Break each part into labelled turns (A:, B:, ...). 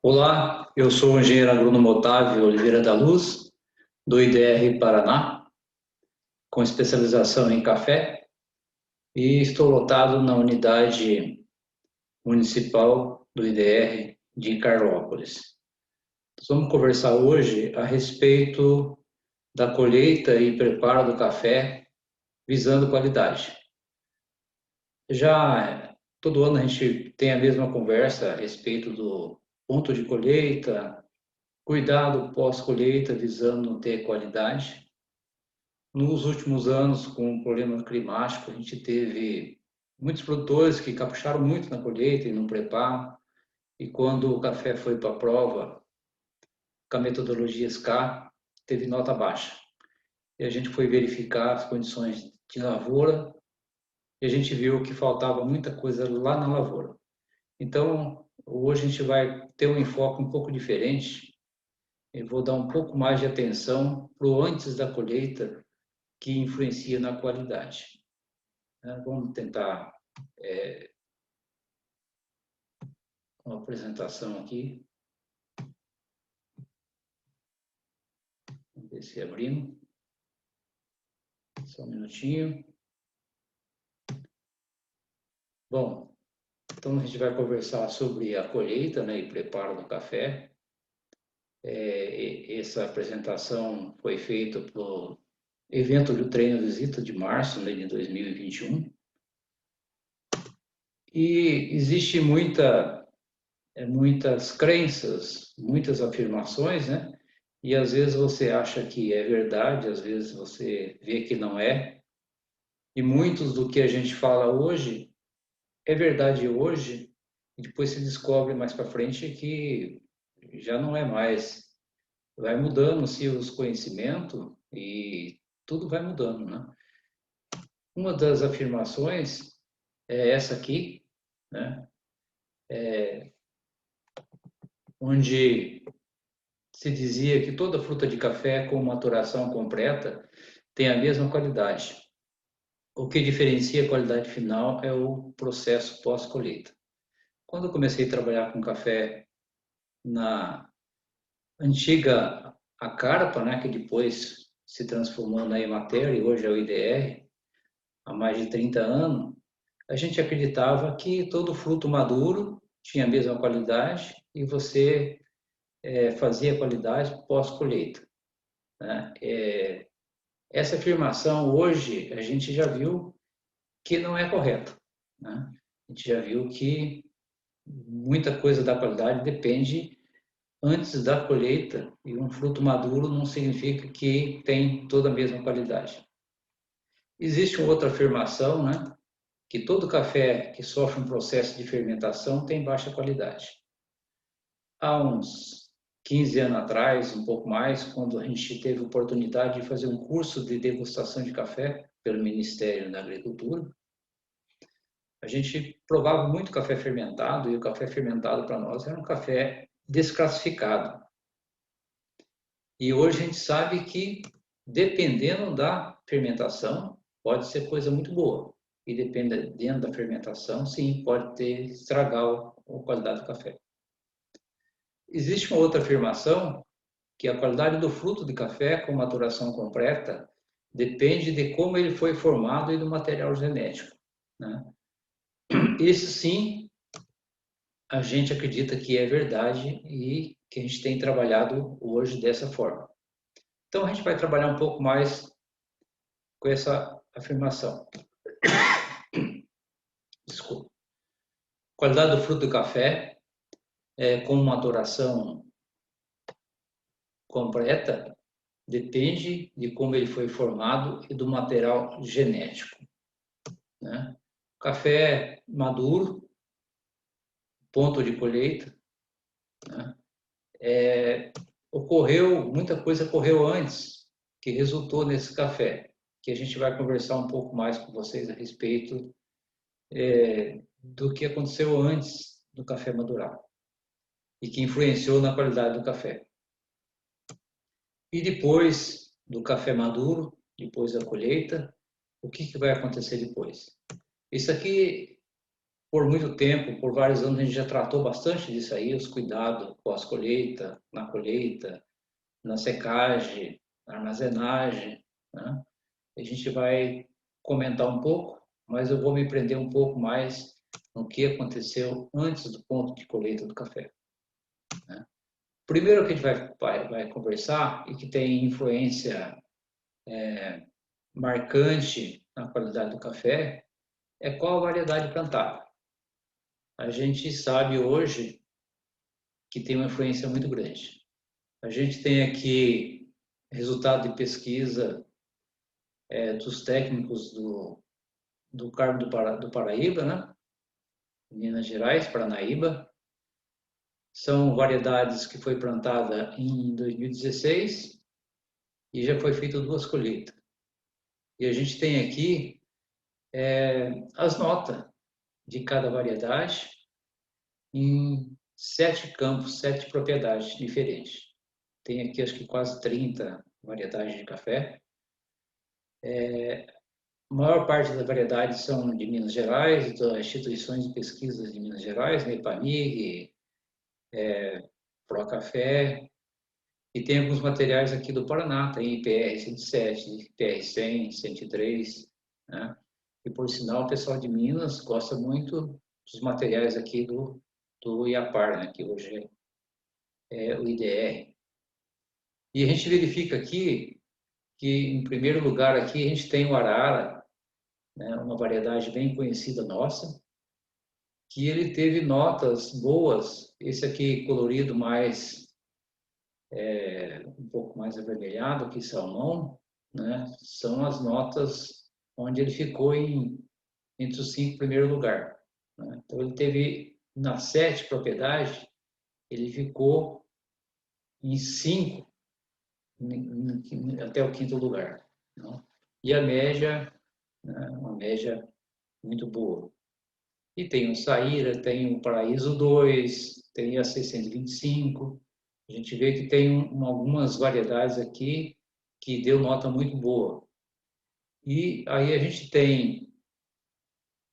A: Olá, eu sou o engenheiro agrônomo Otávio Oliveira da Luz, do IDR Paraná, com especialização em café, e estou lotado na unidade municipal do IDR de Carlópolis. Nós vamos conversar hoje a respeito da colheita e preparo do café visando qualidade. Já todo ano a gente tem a mesma conversa a respeito do ponto de colheita, cuidado pós-colheita visando ter qualidade. Nos últimos anos, com o problema climático, a gente teve muitos produtores que capricharam muito na colheita e no preparo, e quando o café foi para a prova, com a metodologia SCA, teve nota baixa. E a gente foi verificar as condições de lavoura e a gente viu que faltava muita coisa lá na lavoura. Então, hoje a gente vai ter um enfoque um pouco diferente. Eu vou dar um pouco mais de atenção para o antes da colheita, que influencia na qualidade. Vamos tentar uma apresentação aqui. Vamos ver se abrimos. Só um minutinho. Bom, então a gente vai conversar sobre a colheita, né, e preparo do café. Essa apresentação foi feita pelo evento do Treino Visita de março, né, de 2021. E existe muitas crenças, muitas afirmações, né? E às vezes você acha que é verdade, às vezes você vê que não é. E muitos do que a gente fala hoje é verdade hoje, e depois se descobre mais para frente que já não é mais. Vai mudando-se os conhecimentos e tudo vai mudando, né? Uma das afirmações é essa aqui, né? Onde se dizia que toda fruta de café com maturação completa tem a mesma qualidade. O que diferencia a qualidade final é o processo pós-colheita. Quando eu comecei a trabalhar com café na antiga Acarpa, né, que depois se transformou na Emater e hoje é o IDR, há mais de 30 anos, a gente acreditava que todo fruto maduro tinha a mesma qualidade e você fazia qualidade pós-colheita, né? Essa afirmação hoje a gente já viu que não é correta, né? A gente já viu que muita coisa da qualidade depende antes da colheita, e um fruto maduro não significa que tem toda a mesma qualidade. Existe uma outra afirmação, né, que todo café que sofre um processo de fermentação tem baixa qualidade. Há uns 15 anos atrás, um pouco mais, quando a gente teve a oportunidade de fazer um curso de degustação de café pelo Ministério da Agricultura, a gente provava muito café fermentado, e o café fermentado para nós era um café desclassificado. E hoje a gente sabe que, dependendo da fermentação, pode ser coisa muito boa. E dependendo da fermentação, sim, pode estragar a qualidade do café. Existe uma outra afirmação, que a qualidade do fruto de café com maturação completa depende de como ele foi formado e do material genético, né? Isso sim, a gente acredita que é verdade e que a gente tem trabalhado hoje dessa forma. Então, a gente vai trabalhar um pouco mais com essa afirmação. Desculpa. Qualidade do fruto do café, com maturação completa, depende de como ele foi formado e do material genético, né? Café maduro, ponto de colheita, né? Muita coisa ocorreu antes que resultou nesse café, que a gente vai conversar um pouco mais com vocês a respeito do que aconteceu antes do café madurar e que influenciou na qualidade do café. E depois do café maduro, depois da colheita, o que vai acontecer depois? Isso aqui por muito tempo, por vários anos, a gente já tratou bastante disso aí, os cuidados pós-colheita, na colheita, na secagem, na armazenagem, né? A gente vai comentar um pouco, mas eu vou me prender um pouco mais no que aconteceu antes do ponto de colheita do café, né? Primeiro que a gente vai conversar e que tem influência marcante na qualidade do café é qual a variedade plantada. A gente sabe hoje que tem uma influência muito grande. A gente tem aqui resultado de pesquisa dos técnicos do Carmo do Paraíba, né? Minas Gerais, Paranaíba. São variedades que foi plantada em 2016 e já foi feito 2 colheitas. E a gente tem aqui as notas de cada variedade em 7 campos, 7 propriedades diferentes. Tem aqui acho que quase 30 variedades de café. A maior parte das variedades são de Minas Gerais, das instituições de pesquisa de Minas Gerais, né? EPAMIG, Procafé, e tem alguns materiais aqui do Paraná, tem IPR 107, IPR 100, 103, né? E por sinal, o pessoal de Minas gosta muito dos materiais aqui do IAPAR, né? Que hoje é o IDR. E a gente verifica aqui que, em primeiro lugar, aqui a gente tem o Arara, né? Uma variedade bem conhecida nossa, que ele teve notas boas. Esse aqui colorido mais um pouco mais avermelhado que salmão, né? São as notas onde ele ficou entre os 5 primeiros lugar, né? Então ele teve nas 7 propriedades, ele ficou em 5 até o 5º lugar, né? E a média, né? Uma média muito boa. E tem o Saíra, tem o Paraíso 2, tem a 625. A gente vê que tem algumas variedades aqui que deu nota muito boa. E aí a gente tem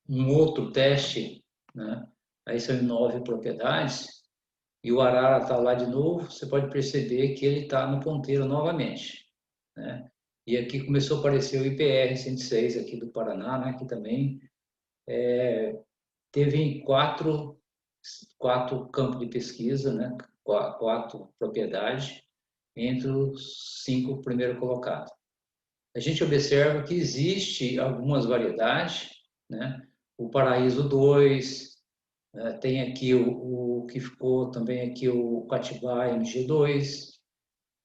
A: um outro teste, né? Aí são 9 propriedades, e o Arara está lá de novo, você pode perceber que ele está no ponteiro novamente, né? E aqui começou a aparecer o IPR 106 aqui do Paraná, né? Que também teve 4 campos de pesquisa, né? 4 propriedades entre os 5 primeiros colocados. A gente observa que existe algumas variedades, né? O Paraíso 2, tem aqui o que ficou também aqui o Catibá MG2,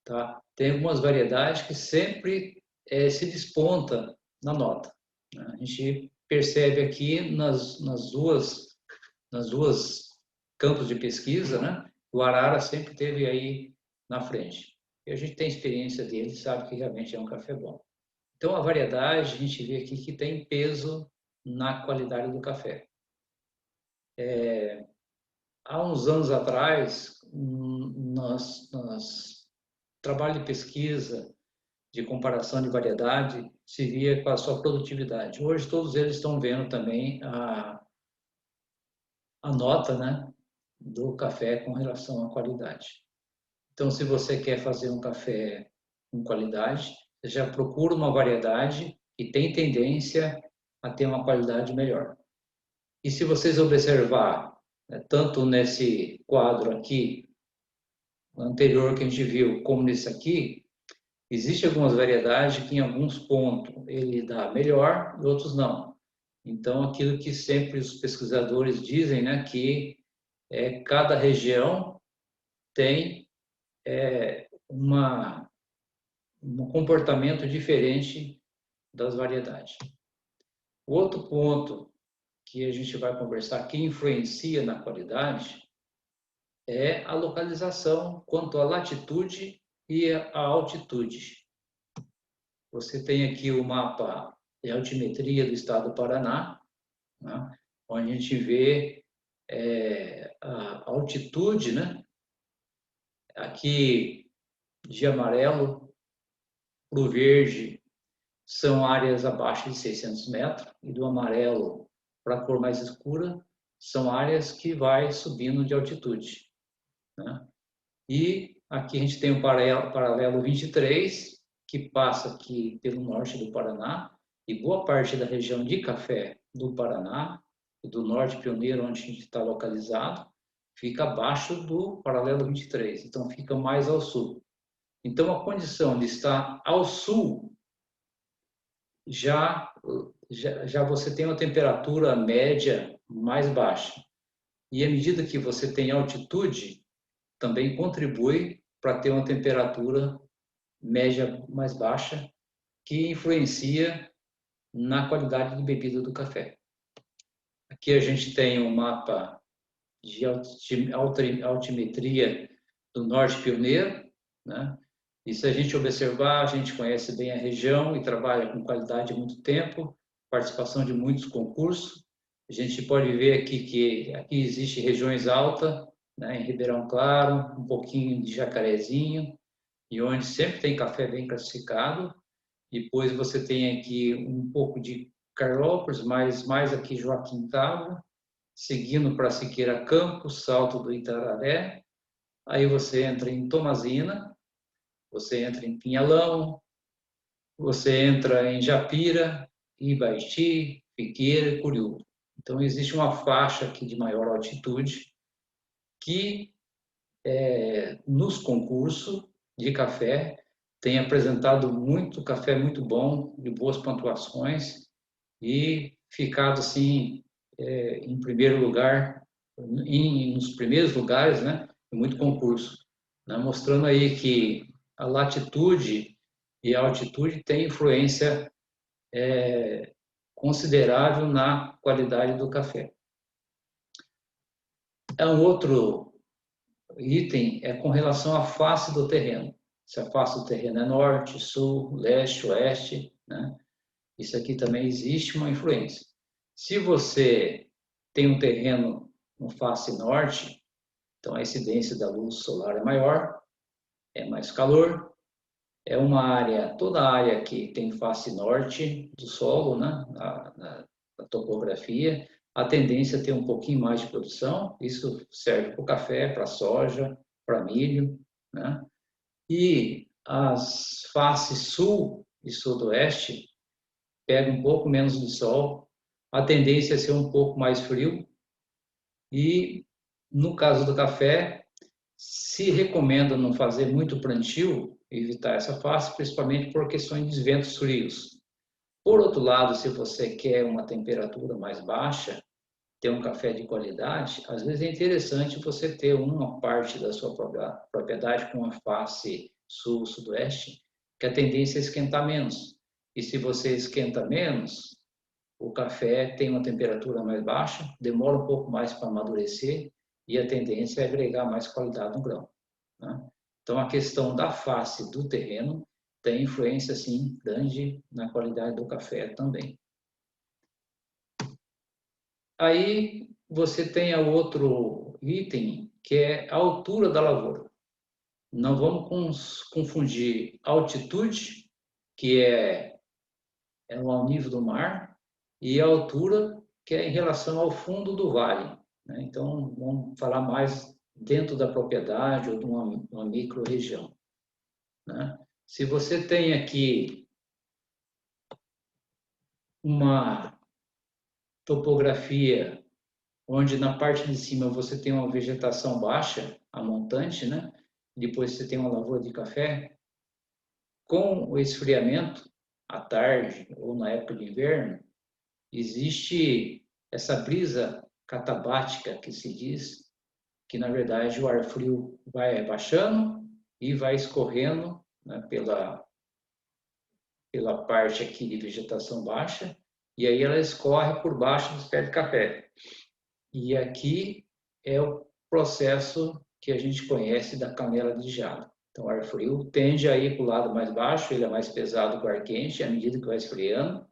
A: tá? Tem algumas variedades que sempre se desponta na nota, né? A gente percebe aqui nas duas campos de pesquisa, né? O Arara sempre teve aí na frente. E a gente tem experiência dele, sabe que realmente é um café bom. Então, a variedade, a gente vê aqui que tem peso na qualidade do café. Há uns anos atrás, nós trabalho de pesquisa, de comparação de variedade, se via com a sua produtividade. Hoje, todos eles estão vendo também a nota, né, do café com relação à qualidade. Então, se você quer fazer um café com qualidade, você já procura uma variedade que tem tendência a ter uma qualidade melhor. E se vocês observar, né, tanto nesse quadro aqui, anterior que a gente viu, como nesse aqui, existem algumas variedades que em alguns pontos ele dá melhor e outros não. Então, aquilo que sempre os pesquisadores dizem, né, que cada região tem um comportamento diferente das variedades. O outro ponto que a gente vai conversar que influencia na qualidade é a localização quanto à latitude e à altitude. Você tem aqui o mapa de altimetria do estado do Paraná, né, onde a gente vê a altitude, né? Aqui de amarelo para o verde são áreas abaixo de 600 metros, e do amarelo para a cor mais escura são áreas que vai subindo de altitude, né? E aqui a gente tem o paralelo 23, que passa aqui pelo norte do Paraná, e boa parte da região de café do Paraná, e do norte pioneiro, onde a gente está localizado, fica abaixo do paralelo 23, então fica mais ao sul. Então, a condição de estar ao sul, já você tem uma temperatura média mais baixa. E à medida que você tem altitude, também contribui para ter uma temperatura média mais baixa, que influencia na qualidade de bebida do café. Aqui a gente tem um mapa de altimetria do Norte Pioneiro, né? E se a gente observar, a gente conhece bem a região e trabalha com qualidade há muito tempo, participação de muitos concursos. A gente pode ver aqui que aqui existe regiões altas, né, em Ribeirão Claro, um pouquinho de Jacarezinho, e onde sempre tem café bem classificado. Depois você tem aqui um pouco de Carlópolis, mais aqui Joaquim Távora, seguindo para Siqueira Campos, Salto do Itararé. Aí você entra em Tomazina, você entra em Pinhalão, você entra em Japira, Ibaiti, Piqueira e Curiú. Então, existe uma faixa aqui de maior altitude que, nos concursos de café, tem apresentado muito café muito bom, de boas pontuações e ficado, assim, em primeiro lugar, nos primeiros lugares, né, em muito concurso, né, mostrando aí que a latitude e a altitude têm influência considerável na qualidade do café. Um outro item é com relação à face do terreno. Se a face do terreno é norte, sul, leste, oeste, né? Isso aqui também existe uma influência. Se você tem um terreno no face norte, então a incidência da luz solar é maior, é mais calor, é uma área, toda a área que tem face norte do solo, né, na topografia, a tendência é ter um pouquinho mais de produção, isso serve para o café, para a soja, para milho, né? E as faces sul e sudoeste pegam um pouco menos de sol, a tendência é ser um pouco mais frio, e no caso do café, se recomenda não fazer muito plantio, evitar essa face, principalmente por questões de ventos frios. Por outro lado, se você quer uma temperatura mais baixa, ter um café de qualidade, às vezes é interessante você ter uma parte da sua propriedade com a face sul-sudoeste, que a tendência é esquentar menos. E se você esquenta menos, o café tem uma temperatura mais baixa, demora um pouco mais para amadurecer e a tendência é agregar mais qualidade no grão, né? Então, a questão da face do terreno tem influência, sim, grande na qualidade do café também. Aí, você tem o outro item, que é a altura da lavoura. Não vamos confundir altitude, que é ao nível do mar, e a altura, que é em relação ao fundo do vale, né? Então, vamos falar mais dentro da propriedade ou de uma micro-região, né? Se você tem aqui uma topografia onde na parte de cima você tem uma vegetação baixa, a montante, né? Depois você tem uma lavoura de café, com o esfriamento, à tarde ou na época de inverno, existe essa brisa catabática que se diz, que na verdade o ar frio vai baixando e vai escorrendo, né, pela parte aqui de vegetação baixa, e aí ela escorre por baixo dos pés de café. E aqui é o processo que a gente conhece da canela de geada. Então, o ar frio tende a ir para o lado mais baixo, ele é mais pesado que o ar quente, à medida que vai esfriando,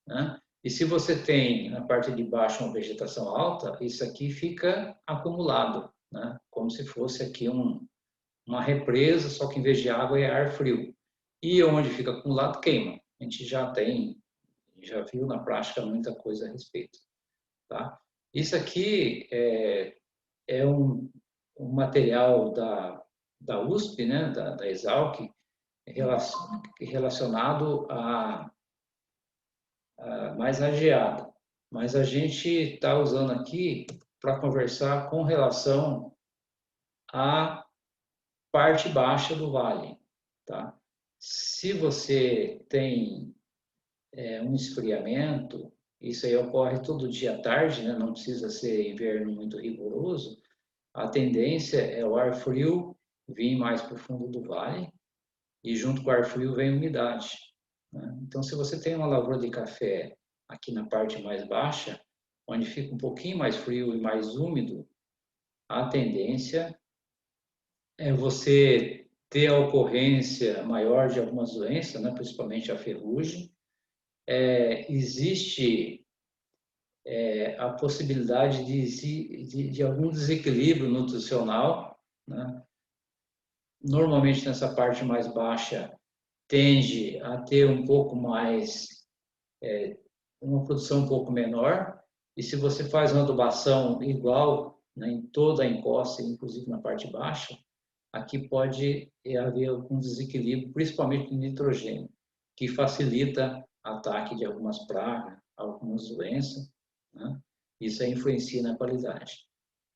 A: né? E se você tem na parte de baixo uma vegetação alta, isso aqui fica acumulado, né? Como se fosse aqui uma represa, só que em vez de água é ar frio. E onde fica acumulado, queima. A gente já viu na prática muita coisa a respeito, tá? Isso aqui é um material da USP, né, da Exalc, relacionado a mais a geada. Mas a gente está usando aqui para conversar com relação à parte baixa do vale. Tá? Se você tem um esfriamento, isso aí ocorre todo dia à tarde, né? Não precisa ser inverno muito rigoroso, a tendência é o ar frio vir mais para o fundo do vale e junto com o ar frio vem a umidade. Né? Então, se você tem uma lavoura de café aqui na parte mais baixa, onde fica um pouquinho mais frio e mais úmido, a tendência é você ter a ocorrência maior de algumas doenças, né? Principalmente a ferrugem. Existe a possibilidade de algum desequilíbrio nutricional, né? Normalmente nessa parte mais baixa tende a ter um pouco mais, uma produção um pouco menor, e se você faz uma adubação igual, né, em toda a encosta, inclusive na parte baixa, aqui pode haver algum desequilíbrio, principalmente no nitrogênio, que facilita ataque de algumas pragas, algumas doenças, né? Isso aí influencia na qualidade.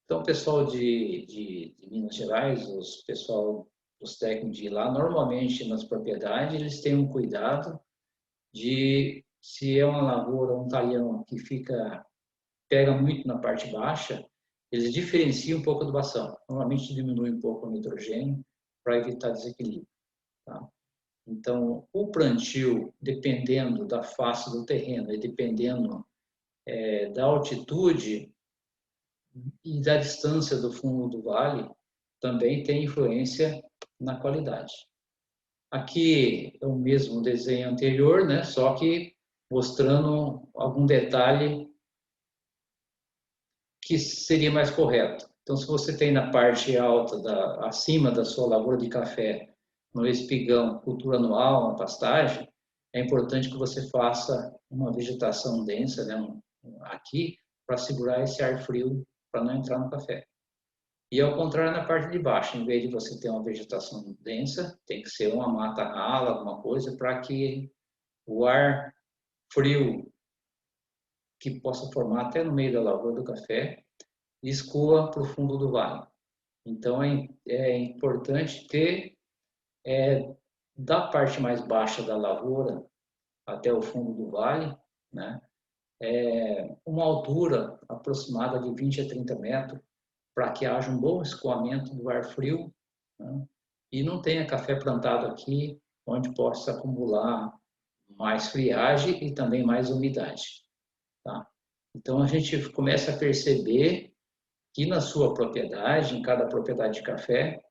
A: Então, o pessoal de Minas Gerais, os técnicos de lá, normalmente nas propriedades, eles têm um cuidado de, se é uma lavoura, um talhão que pega muito na parte baixa, eles diferenciam um pouco a adubação. Normalmente diminui um pouco o nitrogênio para evitar desequilíbrio. Tá? Então, o plantio, dependendo da face do terreno e dependendo da altitude e da distância do fundo do vale, também tem influência na qualidade. Aqui é o mesmo desenho anterior, né? Só que mostrando algum detalhe que seria mais correto. Então, se você tem na parte alta, acima da sua lavoura de café, no espigão, cultura anual, uma pastagem, é importante que você faça uma vegetação densa, né, aqui, para segurar esse ar frio, para não entrar no café. E ao contrário, na parte de baixo, em vez de você ter uma vegetação densa, tem que ser uma mata rala, alguma coisa, para que o ar frio que possa formar até no meio da lavoura do café e escoa para o fundo do vale. Então, é importante ter, da parte mais baixa da lavoura até o fundo do vale, né, uma altura aproximada de 20 a 30 metros, para que haja um bom escoamento do ar frio, né, e não tenha café plantado aqui, onde possa acumular mais friagem e também mais umidade. Tá? Então, a gente começa a perceber que na sua propriedade, em cada propriedade de café,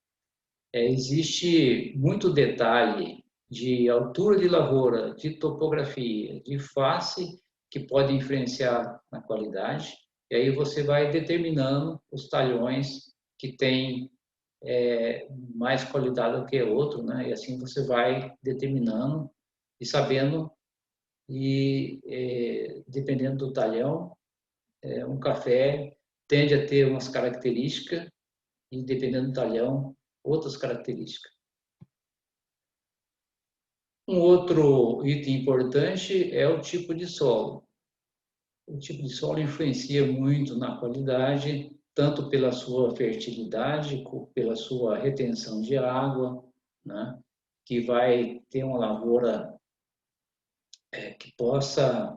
A: existe muito detalhe de altura de lavoura, de topografia, de face, que pode influenciar na qualidade. E aí você vai determinando os talhões que têm mais qualidade do que outro, né? E assim você vai determinando e sabendo, e dependendo do talhão, um café tende a ter umas características e, dependendo do talhão, outras características. Um outro item importante é o tipo de solo. O tipo de solo influencia muito na qualidade, tanto pela sua fertilidade, como pela sua retenção de água, né? Que vai ter uma lavoura que possa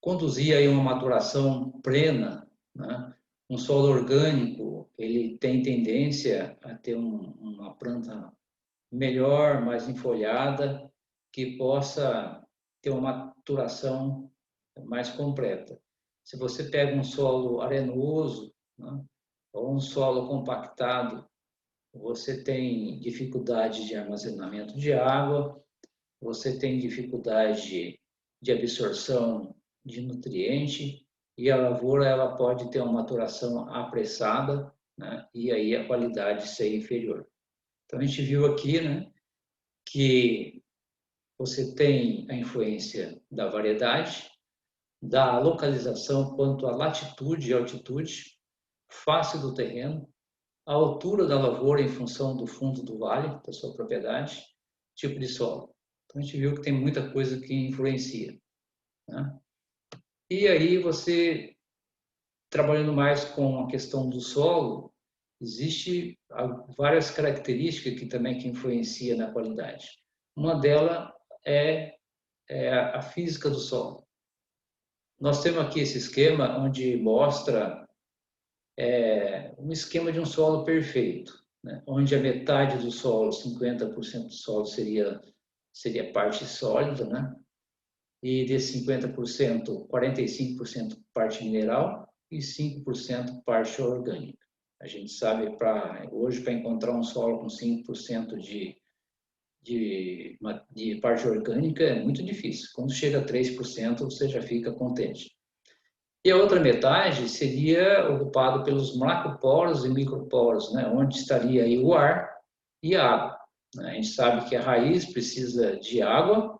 A: conduzir aí uma maturação plena, né? Um solo orgânico, ele tem tendência a ter uma planta melhor, mais enfolhada, que possa ter uma maturação mais completa. Se você pega um solo arenoso, né, ou um solo compactado, você tem dificuldade de armazenamento de água, você tem dificuldade de absorção de nutriente, e a lavoura ela pode ter uma maturação apressada, né, e aí a qualidade ser inferior. Então a gente viu aqui, né, que você tem a influência da variedade, da localização quanto à latitude e altitude, face do terreno, a altura da lavoura em função do fundo do vale, da sua propriedade, tipo de solo. Então, a gente viu que tem muita coisa que influencia, né? E aí você, trabalhando mais com a questão do solo, existe várias características que também que influenciam na qualidade. Uma delas é a física do solo. Nós temos aqui esse esquema onde mostra um esquema de um solo perfeito, né? Onde a metade do solo, 50% do solo seria parte sólida, né? E desses 50%, 45% parte mineral e 5% parte orgânica. A gente sabe hoje para encontrar um solo com 5% de parte orgânica é muito difícil. Quando chega a 3%, você já fica contente. E a outra metade seria ocupado pelos macroporos e microporos, né? Onde estaria aí o ar e a água. A gente sabe que a raiz precisa de água,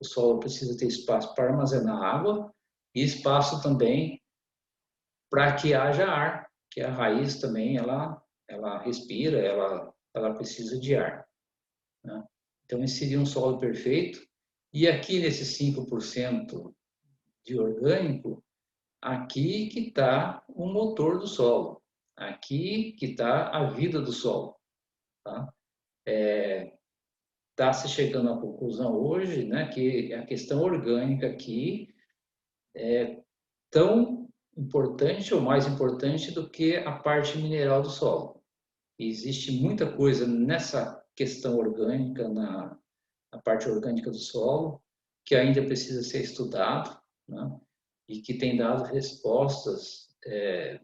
A: o solo precisa ter espaço para armazenar água e espaço também para que haja ar, que a raiz também ela respira, ela precisa de ar, né? Então esse seria um solo perfeito. E aqui nesses 5% de orgânico, aqui que está o motor do solo, aqui que está a vida do solo, tá? Está se chegando à conclusão hoje, né, que a questão orgânica aqui é tão importante ou mais importante do que a parte mineral do solo. E existe muita coisa nessa questão orgânica, na parte orgânica do solo, que ainda precisa ser estudado, né? E que tem dado respostas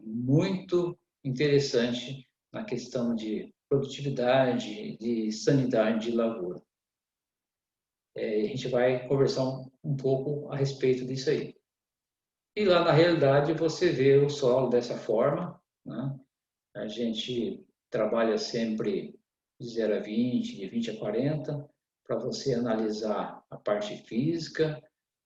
A: muito interessantes na questão de produtividade, de sanidade de lavoura. A gente vai conversar um pouco a respeito disso aí. E lá, na realidade, você vê o solo dessa forma, né? A gente trabalha sempre de 0 a 20, de 20 a 40, para você analisar a parte física,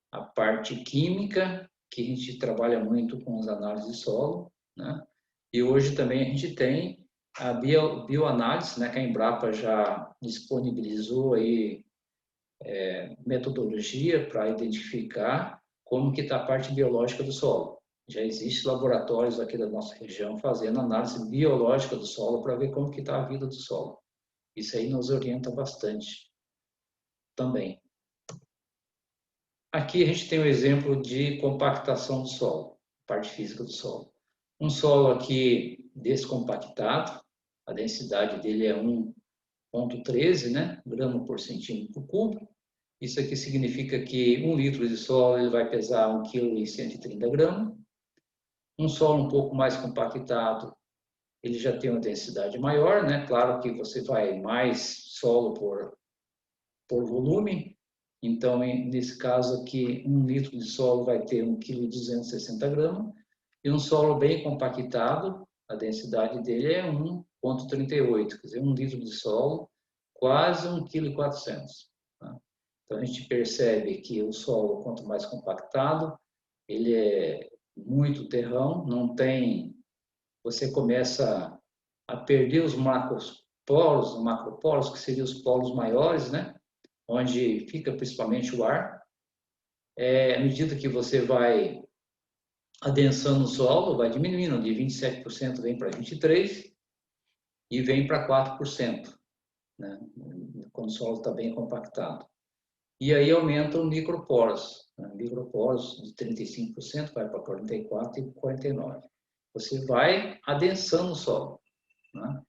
A: a parte química, que a gente trabalha muito com as análises de solo, né? E hoje também a gente tem a bioanálise, né, que a Embrapa já disponibilizou aí metodologia para identificar como que está a parte biológica do solo. Já existem laboratórios aqui da nossa região fazendo análise biológica do solo para ver como que está a vida do solo. Isso aí nos orienta bastante também. Aqui a gente tem um exemplo de compactação do solo, parte física do solo. Um solo aqui descompactado, a densidade dele é 1,13, né, grama por centímetro cúbico. Isso aqui significa que 1 litro de solo ele vai pesar 1,130 kg. Um solo um pouco mais compactado, ele já tem uma densidade maior, né? Claro que você vai mais solo por volume. Então, nesse caso aqui, 1 litro de solo vai ter 1,260 kg. E um solo bem compactado, a densidade dele é 1,38, quer dizer, 1 litro de solo, quase 1,4 kg. Tá? Então, a gente percebe que o solo, quanto mais compactado, ele é muito terrão, não tem... Você começa a perder os macroporos, que seriam os polos maiores, né? Onde fica principalmente o ar. À medida que você vai adensando o solo, vai diminuindo, de 27% vem para 23% e vem para 4%, né? Quando o solo está bem compactado. E aí aumentam microporos, né? Microporos de 35% vai para 44% e 49%. Você vai adensando o solo, né?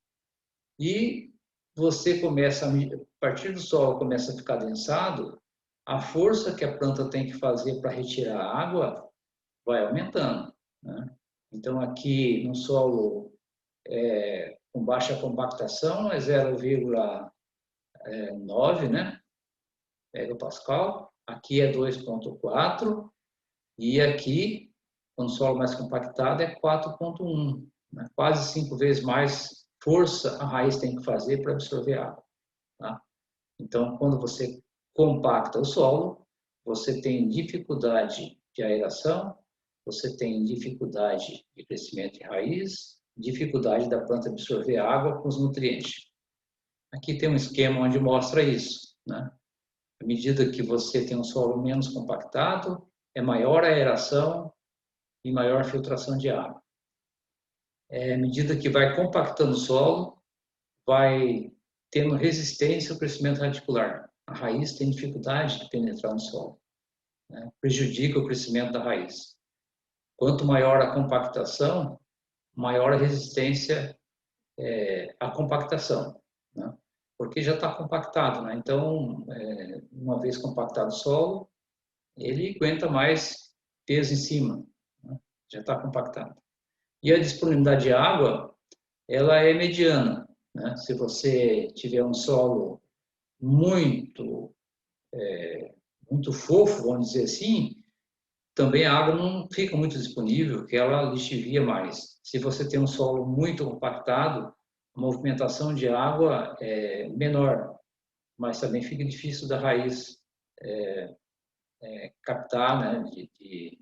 A: E você começa, a partir do solo começa a ficar adensado, a força que a planta tem que fazer para retirar a água vai aumentando, né? Então aqui no solo com baixa compactação é 0,9, né? Megapascal, aqui é 2,4 e aqui, no solo mais compactado, é 4,1, né? Quase 5 vezes mais força a raiz tem que fazer para absorver água, tá? Então, quando você compacta o solo, você tem dificuldade de aeração, você tem dificuldade de crescimento de raiz, dificuldade da planta absorver água com os nutrientes. Aqui tem um esquema onde mostra isso, né? À medida que você tem um solo menos compactado, é maior a aeração e maior a filtração de água. À medida que vai compactando o solo, vai tendo resistência ao crescimento radicular. A raiz tem dificuldade de penetrar no solo, né? Prejudica o crescimento da raiz. Quanto maior a compactação, maior a resistência à compactação, né? Porque já está compactado, né? Então, uma vez compactado o solo, ele aguenta mais peso em cima, né? Já está compactado. E a disponibilidade de água, ela é mediana, né? Se você tiver um solo muito fofo, vamos dizer assim, também a água não fica muito disponível, que ela lixivia mais. Se você tem um solo muito compactado, a movimentação de água é menor, mas também fica difícil da raiz captar, né, de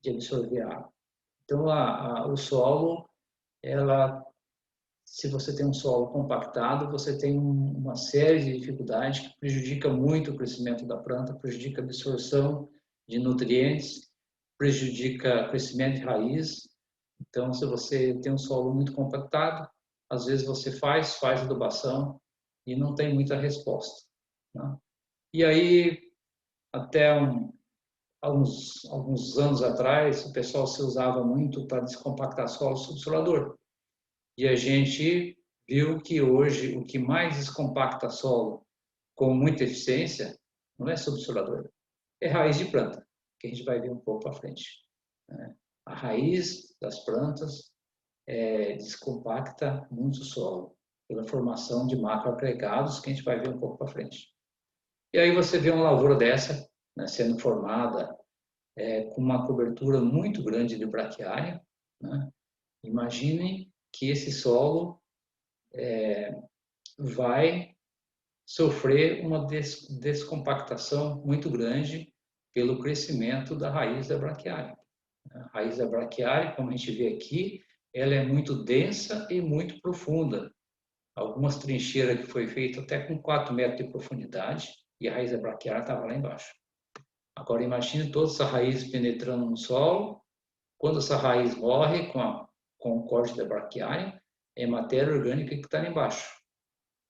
A: absorver a água. Então, o solo, se você tem um solo compactado, você tem uma série de dificuldades que prejudica muito o crescimento da planta, prejudica a absorção de nutrientes, prejudica o crescimento de raiz. Então, se você tem um solo muito compactado, às vezes você faz adubação e não tem muita resposta, né? E aí, até alguns anos atrás, o pessoal se usava muito para descompactar solo subsolador. E a gente viu que hoje o que mais descompacta solo com muita eficiência não é subsolador, é raiz de planta, que a gente vai ver um pouco para frente, né? A raiz das plantas descompacta muito o solo, pela formação de macroagregados, que a gente vai ver um pouco para frente. E aí você vê uma lavoura dessa, né, sendo formada com uma cobertura muito grande de braquiária, né? Imagine que esse solo vai sofrer uma descompactação muito grande pelo crescimento da raiz da braquiária. A raiz da braquiária, como a gente vê aqui, ela é muito densa e muito profunda. Algumas trincheiras que foi feita até com 4 metros de profundidade e a raiz da braquiária estava lá embaixo. Agora imagine toda essa raiz penetrando no solo. Quando essa raiz morre com o corte da braquiária, é matéria orgânica que está lá embaixo.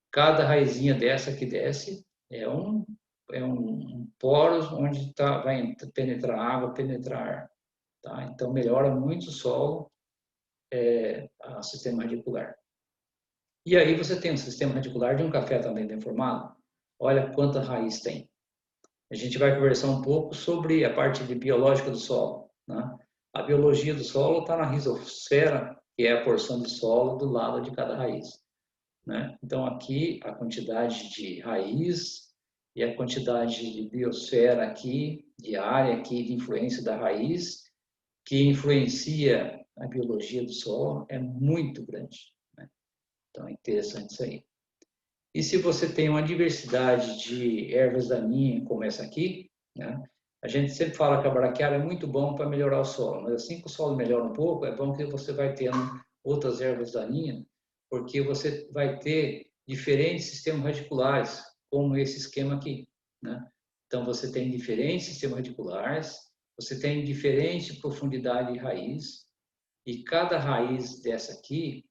A: Cada raizinha dessa que desce é um poro onde vai penetrar água, penetrar ar. Tá? Então melhora muito o solo, o sistema radicular. E aí você tem um sistema radicular de um café também bem formado. Olha quanta raiz tem. A gente vai conversar um pouco sobre a parte biológica do solo, né? A biologia do solo está na rizosfera, que é a porção de solo do lado de cada raiz, né? Então aqui a quantidade de raiz e a quantidade de biosfera aqui, de área aqui de influência da raiz, que influencia a biologia do solo, é muito grande, né? Então é interessante isso aí. E se você tem uma diversidade de ervas daninhas, como essa aqui, né? A gente sempre fala que a braquiária é muito bom para melhorar o solo, mas assim que o solo melhora um pouco, é bom que você vai tendo outras ervas daninhas, porque você vai ter diferentes sistemas radiculares, como esse esquema aqui, né? Então você tem diferentes sistemas radiculares, você tem diferente profundidade de raiz, e cada raiz dessa aqui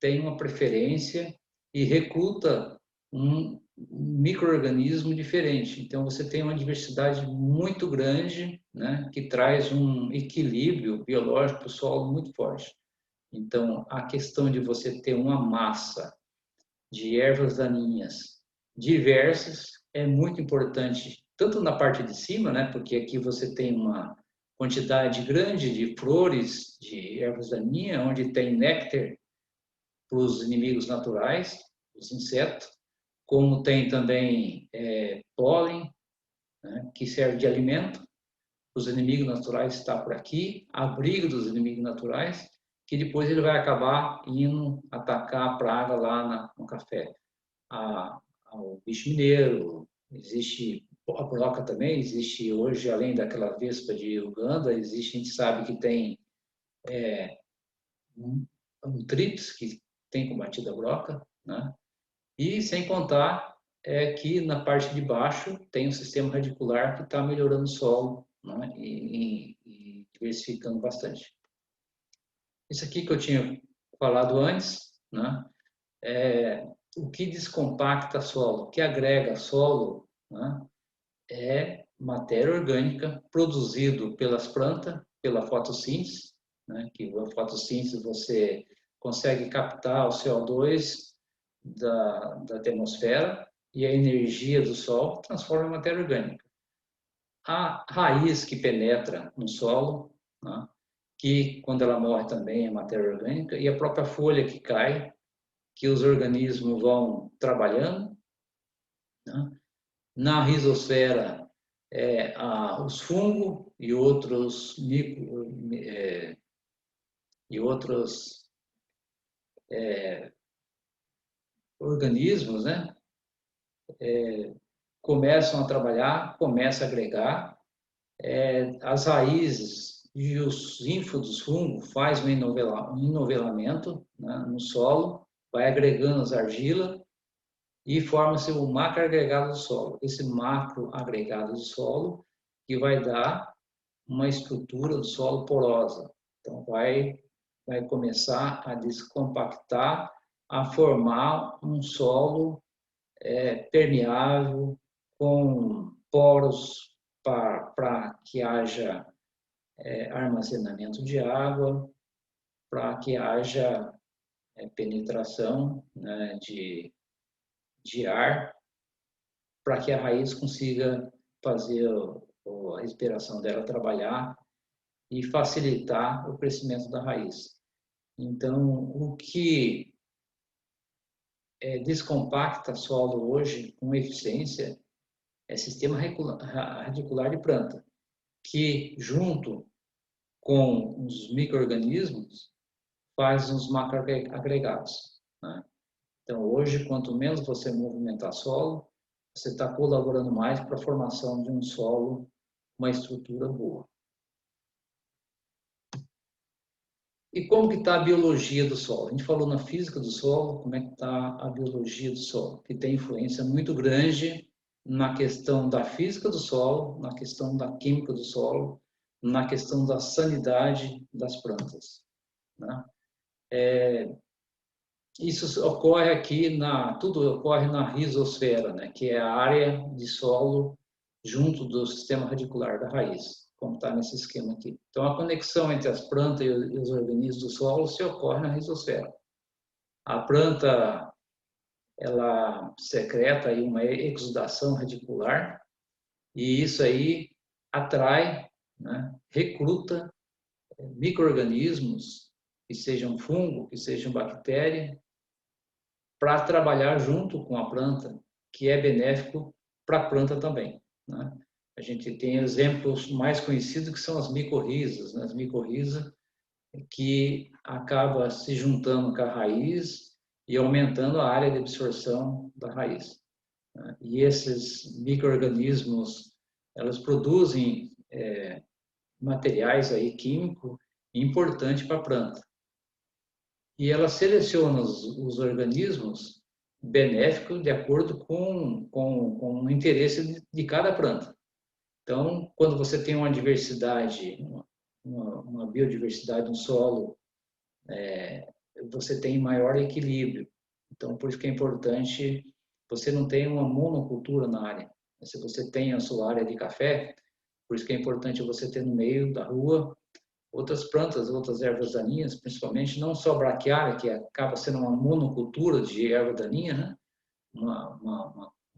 A: tem uma preferência e recruta um micro-organismo diferente. Então, você tem uma diversidade muito grande, né, que traz um equilíbrio biológico para o solo muito forte. Então, a questão de você ter uma massa de ervas daninhas diversas é muito importante, tanto na parte de cima, né, porque aqui você tem uma quantidade grande de flores de ervas daninhas, onde tem néctar para os inimigos naturais, os insetos, como tem também pólen, né, que serve de alimento. Os inimigos naturais estão por aqui, abrigo dos inimigos naturais, que depois ele vai acabar indo atacar a praga lá no café. O bicho mineiro, existe a broca também existe hoje, além daquela vespa de Uganda, existe, a gente sabe que tem um trips que tem combatido a broca, né? E sem contar que na parte de baixo tem um sistema radicular que está melhorando o solo, né? E diversificando bastante. Isso aqui que eu tinha falado antes, né? O que descompacta solo, o que agrega solo, né? É matéria orgânica produzido pelas plantas, pela fotossíntese, né? Que a fotossíntese você consegue captar o CO2 da atmosfera e a energia do sol transforma em matéria orgânica. A raiz que penetra no solo, né? Que quando ela morre também é matéria orgânica, e a própria folha que cai, que os organismos vão trabalhando, né? Na rizosfera, os fungos e outros e outros organismos, né? Começam a trabalhar, começam a agregar. As raízes e os ínfos dos fungos faz um enovelamento, né, no solo, vai agregando as argilas e forma-se o macroagregado do solo. Esse macroagregado do solo que vai dar uma estrutura do solo porosa. Então, vai começar a descompactar, a formar um solo permeável, com poros para que haja armazenamento de água, para que haja penetração, né, de ar, para que a raiz consiga fazer a respiração dela trabalhar e facilitar o crescimento da raiz. Então, o que descompacta solo hoje com eficiência é sistema radicular de planta, que junto com os micro-organismos faz os macroagregados, né? Então, hoje, quanto menos você movimentar solo, você está colaborando mais para a formação de um solo, uma estrutura boa. E como que está a biologia do solo? A gente falou na física do solo, como é que está a biologia do solo, que tem influência muito grande na questão da física do solo, na questão da química do solo, na questão da sanidade das plantas, né? Isso ocorre aqui tudo ocorre na rizosfera, né? Que é a área de solo junto do sistema radicular da raiz, como está nesse esquema aqui. Então, a conexão entre as plantas e os organismos do solo se ocorre na rizosfera. A planta, ela secreta aí uma exudação radicular e isso aí atrai, né? Recruta micro-organismos, que sejam fungo, que sejam bactéria, para trabalhar junto com a planta, que é benéfico para a planta também, né? A gente tem exemplos mais conhecidos que são as micorrizas, né? As micorrizas que acaba se juntando com a raiz e aumentando a área de absorção da raiz, né? E esses micro-organismos, elas produzem materiais aí químicos importantes para a planta. E ela seleciona os organismos benéficos de acordo com o interesse de cada planta. Então, quando você tem uma diversidade, uma biodiversidade no solo, você tem maior equilíbrio. Então, por isso que é importante você não ter uma monocultura na área. Se você tem a sua área de café, por isso que é importante você ter no meio da rua outras plantas, outras ervas daninhas, principalmente, não só braquiária, que acaba sendo uma monocultura de erva daninha, né?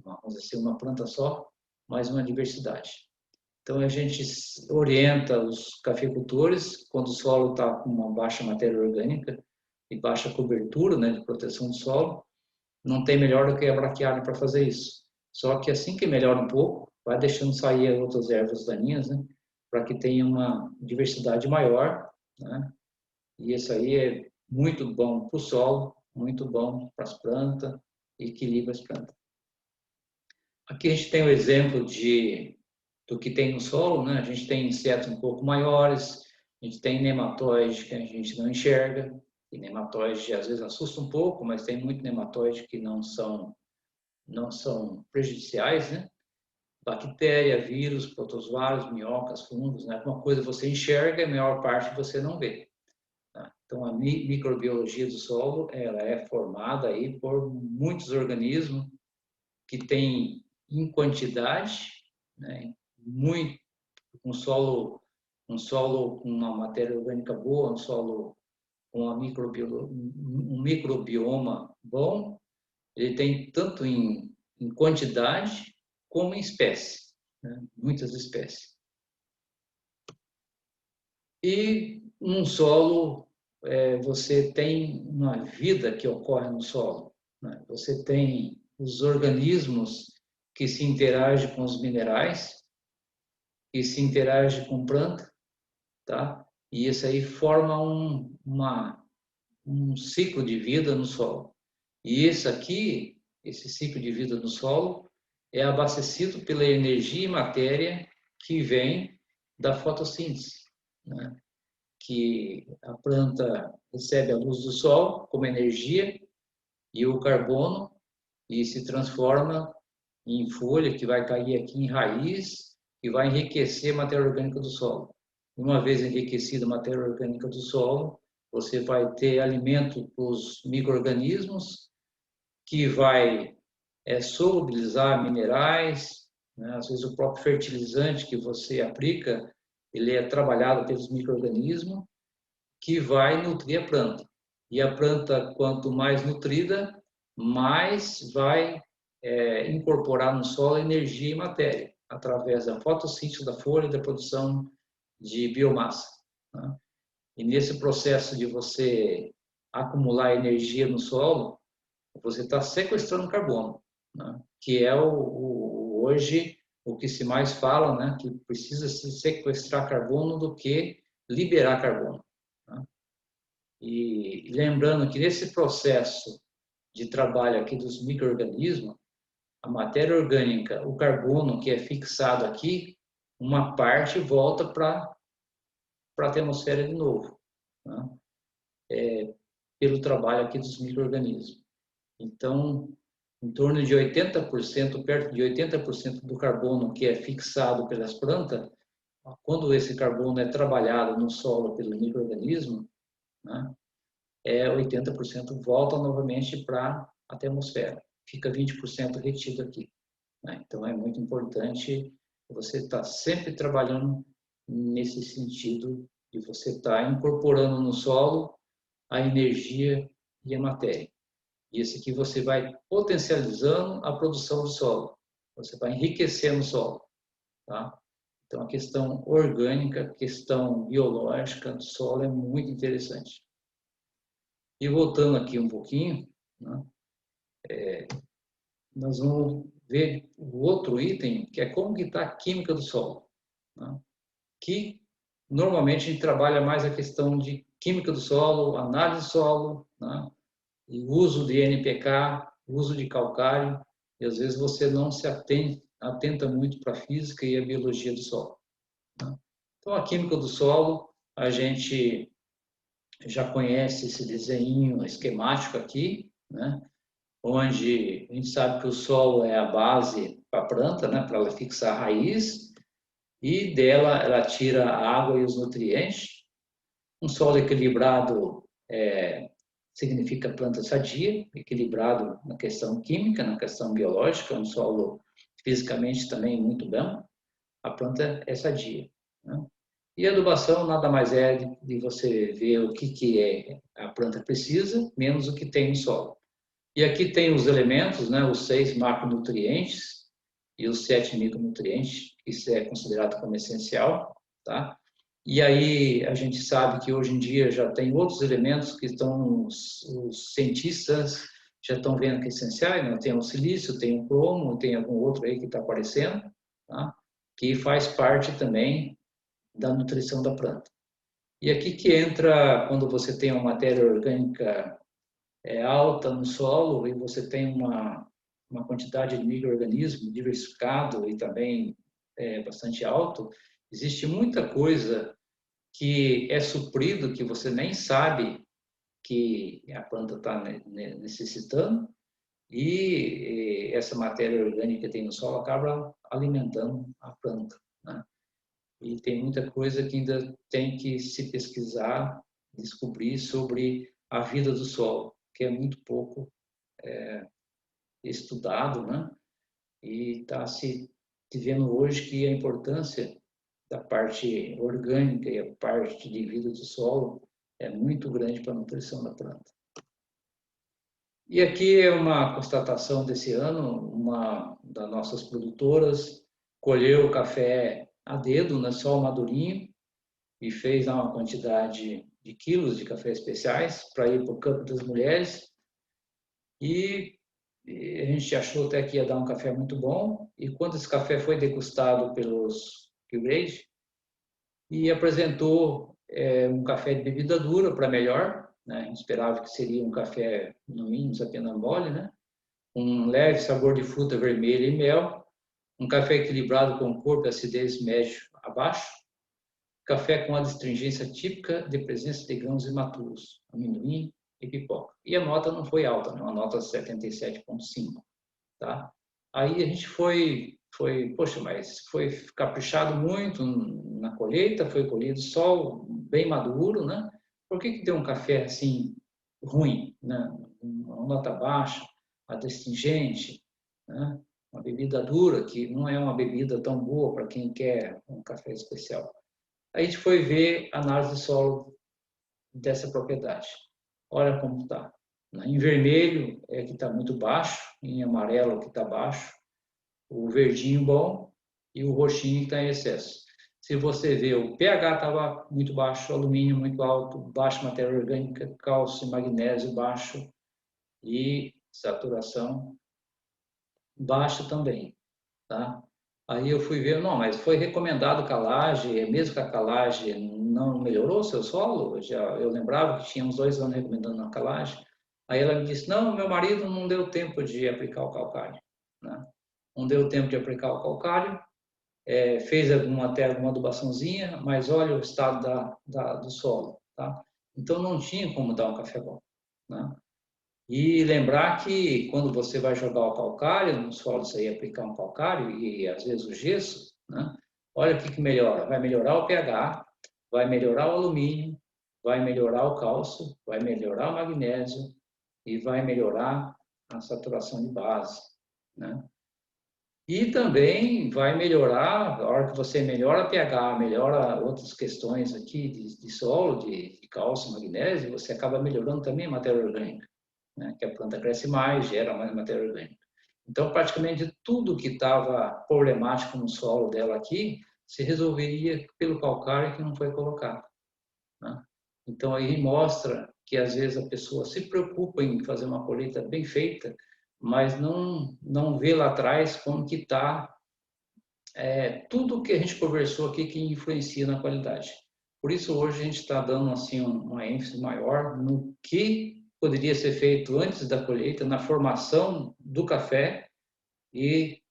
A: Vamos dizer, uma planta só, mas uma diversidade. Então, a gente orienta os cafeicultores, quando o solo está com uma baixa matéria orgânica e baixa cobertura, né, de proteção do solo, não tem melhor do que a braquiária para fazer isso. Só que assim que melhora um pouco, vai deixando sair as outras ervas daninhas, né, para que tenha uma diversidade maior, né? E isso aí é muito bom para o solo, muito bom para as plantas, equilibra as plantas. Aqui a gente tem o exemplo do que tem no solo, né? A gente tem insetos um pouco maiores, a gente tem nematóide que a gente não enxerga, e nematóide às vezes assusta um pouco, mas tem muito nematóide que não são prejudiciais, né? Bactéria, vírus, protozoários, minhocas, fungos, né? Uma coisa você enxerga e a maior parte você não vê. Tá? Então, a microbiologia do solo, ela é formada aí por muitos organismos que têm em quantidade, né? Muito, um solo com uma matéria orgânica boa, um solo com um microbioma bom, ele tem tanto em quantidade como em espécie, né? Muitas espécies. E num solo, você tem uma vida que ocorre no solo, né? Você tem os organismos que se interagem com os minerais, que se interagem com planta, tá? E isso aí forma um ciclo de vida no solo. E esse ciclo de vida no solo, é abastecido pela energia e matéria que vem da fotossíntese, né? Que a planta recebe a luz do sol como energia e o carbono e se transforma em folha que vai cair aqui em raiz e vai enriquecer a matéria orgânica do solo. Uma vez enriquecida a matéria orgânica do solo, você vai ter alimento para os micro-organismos que vai solubilizar minerais, né? Às vezes o próprio fertilizante que você aplica, ele é trabalhado pelos micro-organismos que vai nutrir a planta. E a planta, quanto mais nutrida, mais vai incorporar no solo energia e matéria, através da fotossíntese da folha e da produção de biomassa, né? E nesse processo de você acumular energia no solo, você está sequestrando carbono, né? Que é hoje o que se mais fala, né? Que precisa se sequestrar carbono do que liberar carbono, né? E lembrando que nesse processo de trabalho aqui dos micro-organismos, a matéria orgânica, o carbono que é fixado aqui, uma parte volta para a atmosfera de novo, né? Pelo trabalho aqui dos micro-organismos. Então, em torno de 80%, perto de 80% do carbono que é fixado pelas plantas, quando esse carbono é trabalhado no solo pelo micro-organismo, né, 80% volta novamente para a atmosfera. Fica 20% retido aqui, né? Então, é muito importante você estar sempre trabalhando nesse sentido de você estar incorporando no solo a energia e a matéria. E esse aqui você vai potencializando a produção do solo. Você vai enriquecendo o solo, tá? Então, a questão orgânica, a questão biológica do solo é muito interessante. E voltando aqui um pouquinho, né, nós vamos ver o outro item, que é como que está a química do solo, né? Que normalmente a gente trabalha mais a questão de química do solo, análise do solo, né? E uso de NPK, uso de calcário, e às vezes você não se atenta muito para a física e a biologia do solo, né? Então, a química do solo, a gente já conhece esse desenho esquemático aqui, né? Onde a gente sabe que o solo é a base para a planta, né? Para ela fixar a raiz, e dela ela tira a água e os nutrientes. Um solo equilibrado significa planta sadia, equilibrado na questão química, na questão biológica, um solo fisicamente também muito bom, a planta é sadia, né? E a adubação nada mais é de você ver o que a planta precisa, menos o que tem no solo. E aqui tem os elementos, né, os 6 macronutrientes e os 7 micronutrientes, isso é considerado como essencial, tá? E aí a gente sabe que hoje em dia já tem outros elementos que os cientistas já estão vendo que é essenciais, né? Tem o silício, tem o cromo, tem algum outro aí que está aparecendo, tá? Que faz parte também da nutrição da planta. E aqui que entra quando você tem uma matéria orgânica alta no solo e você tem uma quantidade de micro-organismos diversificado e também bastante alto, existe muita coisa que é suprido, que você nem sabe que a planta está necessitando, e essa matéria orgânica que tem no solo acaba alimentando a planta, né? E tem muita coisa que ainda tem que se pesquisar, descobrir sobre a vida do solo, que é muito pouco estudado, né? E está se vendo hoje que a importância da parte orgânica e a parte de vida do solo é muito grande para a nutrição da planta. E aqui é uma constatação desse ano, uma das nossas produtoras colheu o café a dedo, né, só o madurinho, e fez uma quantidade de quilos de café especiais para ir para o campo das mulheres. E a gente achou até que ia dar um café muito bom. E quando esse café foi degustado pelos Q-Grade, e apresentou um café de bebida dura para melhor, né? A gente esperava que seria um café, no mínimo, apenas mole, né? Um leve sabor de fruta vermelha e mel, um café equilibrado com corpo e acidez médio a baixo, café com a astringência típica de presença de grãos imaturos, amendoim e pipoca. E a nota não foi alta, né? Uma nota 77,5, tá? Aí a gente poxa, mas foi caprichado muito na colheita, foi colhido só bem maduro, né? Por que deu um café assim ruim, né? Uma nota baixa, adstringente, né? Uma bebida dura, que não é uma bebida tão boa para quem quer um café especial. A gente foi ver a análise de solo dessa propriedade. Olha como está. Em vermelho é que está muito baixo, em amarelo que está baixo, o verdinho bom e o roxinho que está em excesso. Se você vê, o pH estava muito baixo, alumínio muito alto, baixa matéria orgânica, cálcio e magnésio baixo e saturação baixa também, tá? Aí eu fui ver, não, mas foi recomendado calagem, mesmo que a calagem não melhorou o seu solo, eu lembrava que tinha uns 2 anos recomendando a calagem. Aí ela me disse, não, meu marido não deu tempo de aplicar o calcário, né? Não deu tempo de aplicar o calcário, fez até alguma adubaçãozinha, mas olha o estado do solo, tá? Então não tinha como dar um café bom, né? E lembrar que quando você vai jogar o calcário no solo, você ia aplicar um calcário e às vezes o gesso, né? Olha o que melhora. Vai melhorar o pH, vai melhorar o alumínio, vai melhorar o cálcio, vai melhorar o magnésio e vai melhorar a saturação de base, né? E também vai melhorar, a hora que você melhora pH, melhora outras questões aqui de solo, de cálcio, magnésio, você acaba melhorando também a matéria orgânica, né? Que a planta cresce mais, gera mais matéria orgânica. Então, praticamente tudo que estava problemático no solo dela aqui se resolveria pelo calcário que não foi colocado, né? Então, aí mostra que às vezes a pessoa se preocupa em fazer uma colheita bem feita, mas não vê lá atrás como que está tudo que a gente conversou aqui que influencia na qualidade. Por isso, hoje a gente está dando assim, uma ênfase maior no que poderia ser feito antes da colheita, na formação do café e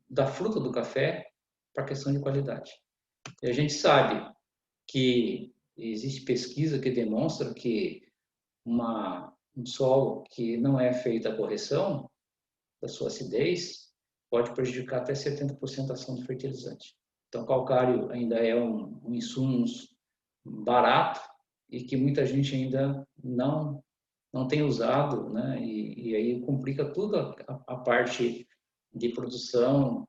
A: da fruta do café para a questão de qualidade. E a gente sabe que existe pesquisa que demonstra que um solo que não é feita a correção da sua acidez pode prejudicar até 70% da ação do fertilizante. Então, calcário ainda é um insumo barato e que muita gente ainda não tem usado, né? E aí complica tudo a parte de produção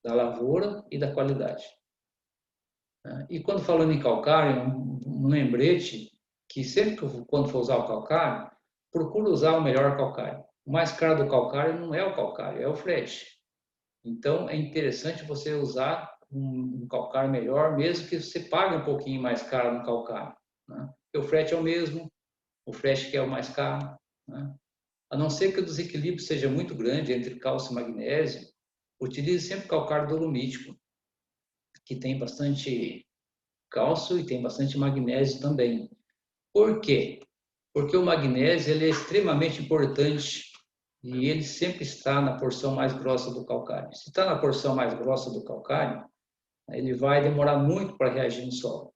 A: da lavoura e da qualidade. E quando falando em calcário, um lembrete que sempre quando for usar o calcário, procura usar o melhor calcário. O mais caro do calcário não é o calcário, é o frete. Então, é interessante você usar um calcário melhor, mesmo que você pague um pouquinho mais caro no calcário, né? Porque o frete é o mesmo, o frete que é o mais caro, né? A não ser que o desequilíbrio seja muito grande entre cálcio e magnésio, utilize sempre calcário dolomítico, que tem bastante cálcio e tem bastante magnésio também. Por quê? Porque o magnésio ele é extremamente importante e ele sempre está na porção mais grossa do calcário. Se está na porção mais grossa do calcário, ele vai demorar muito para reagir no solo.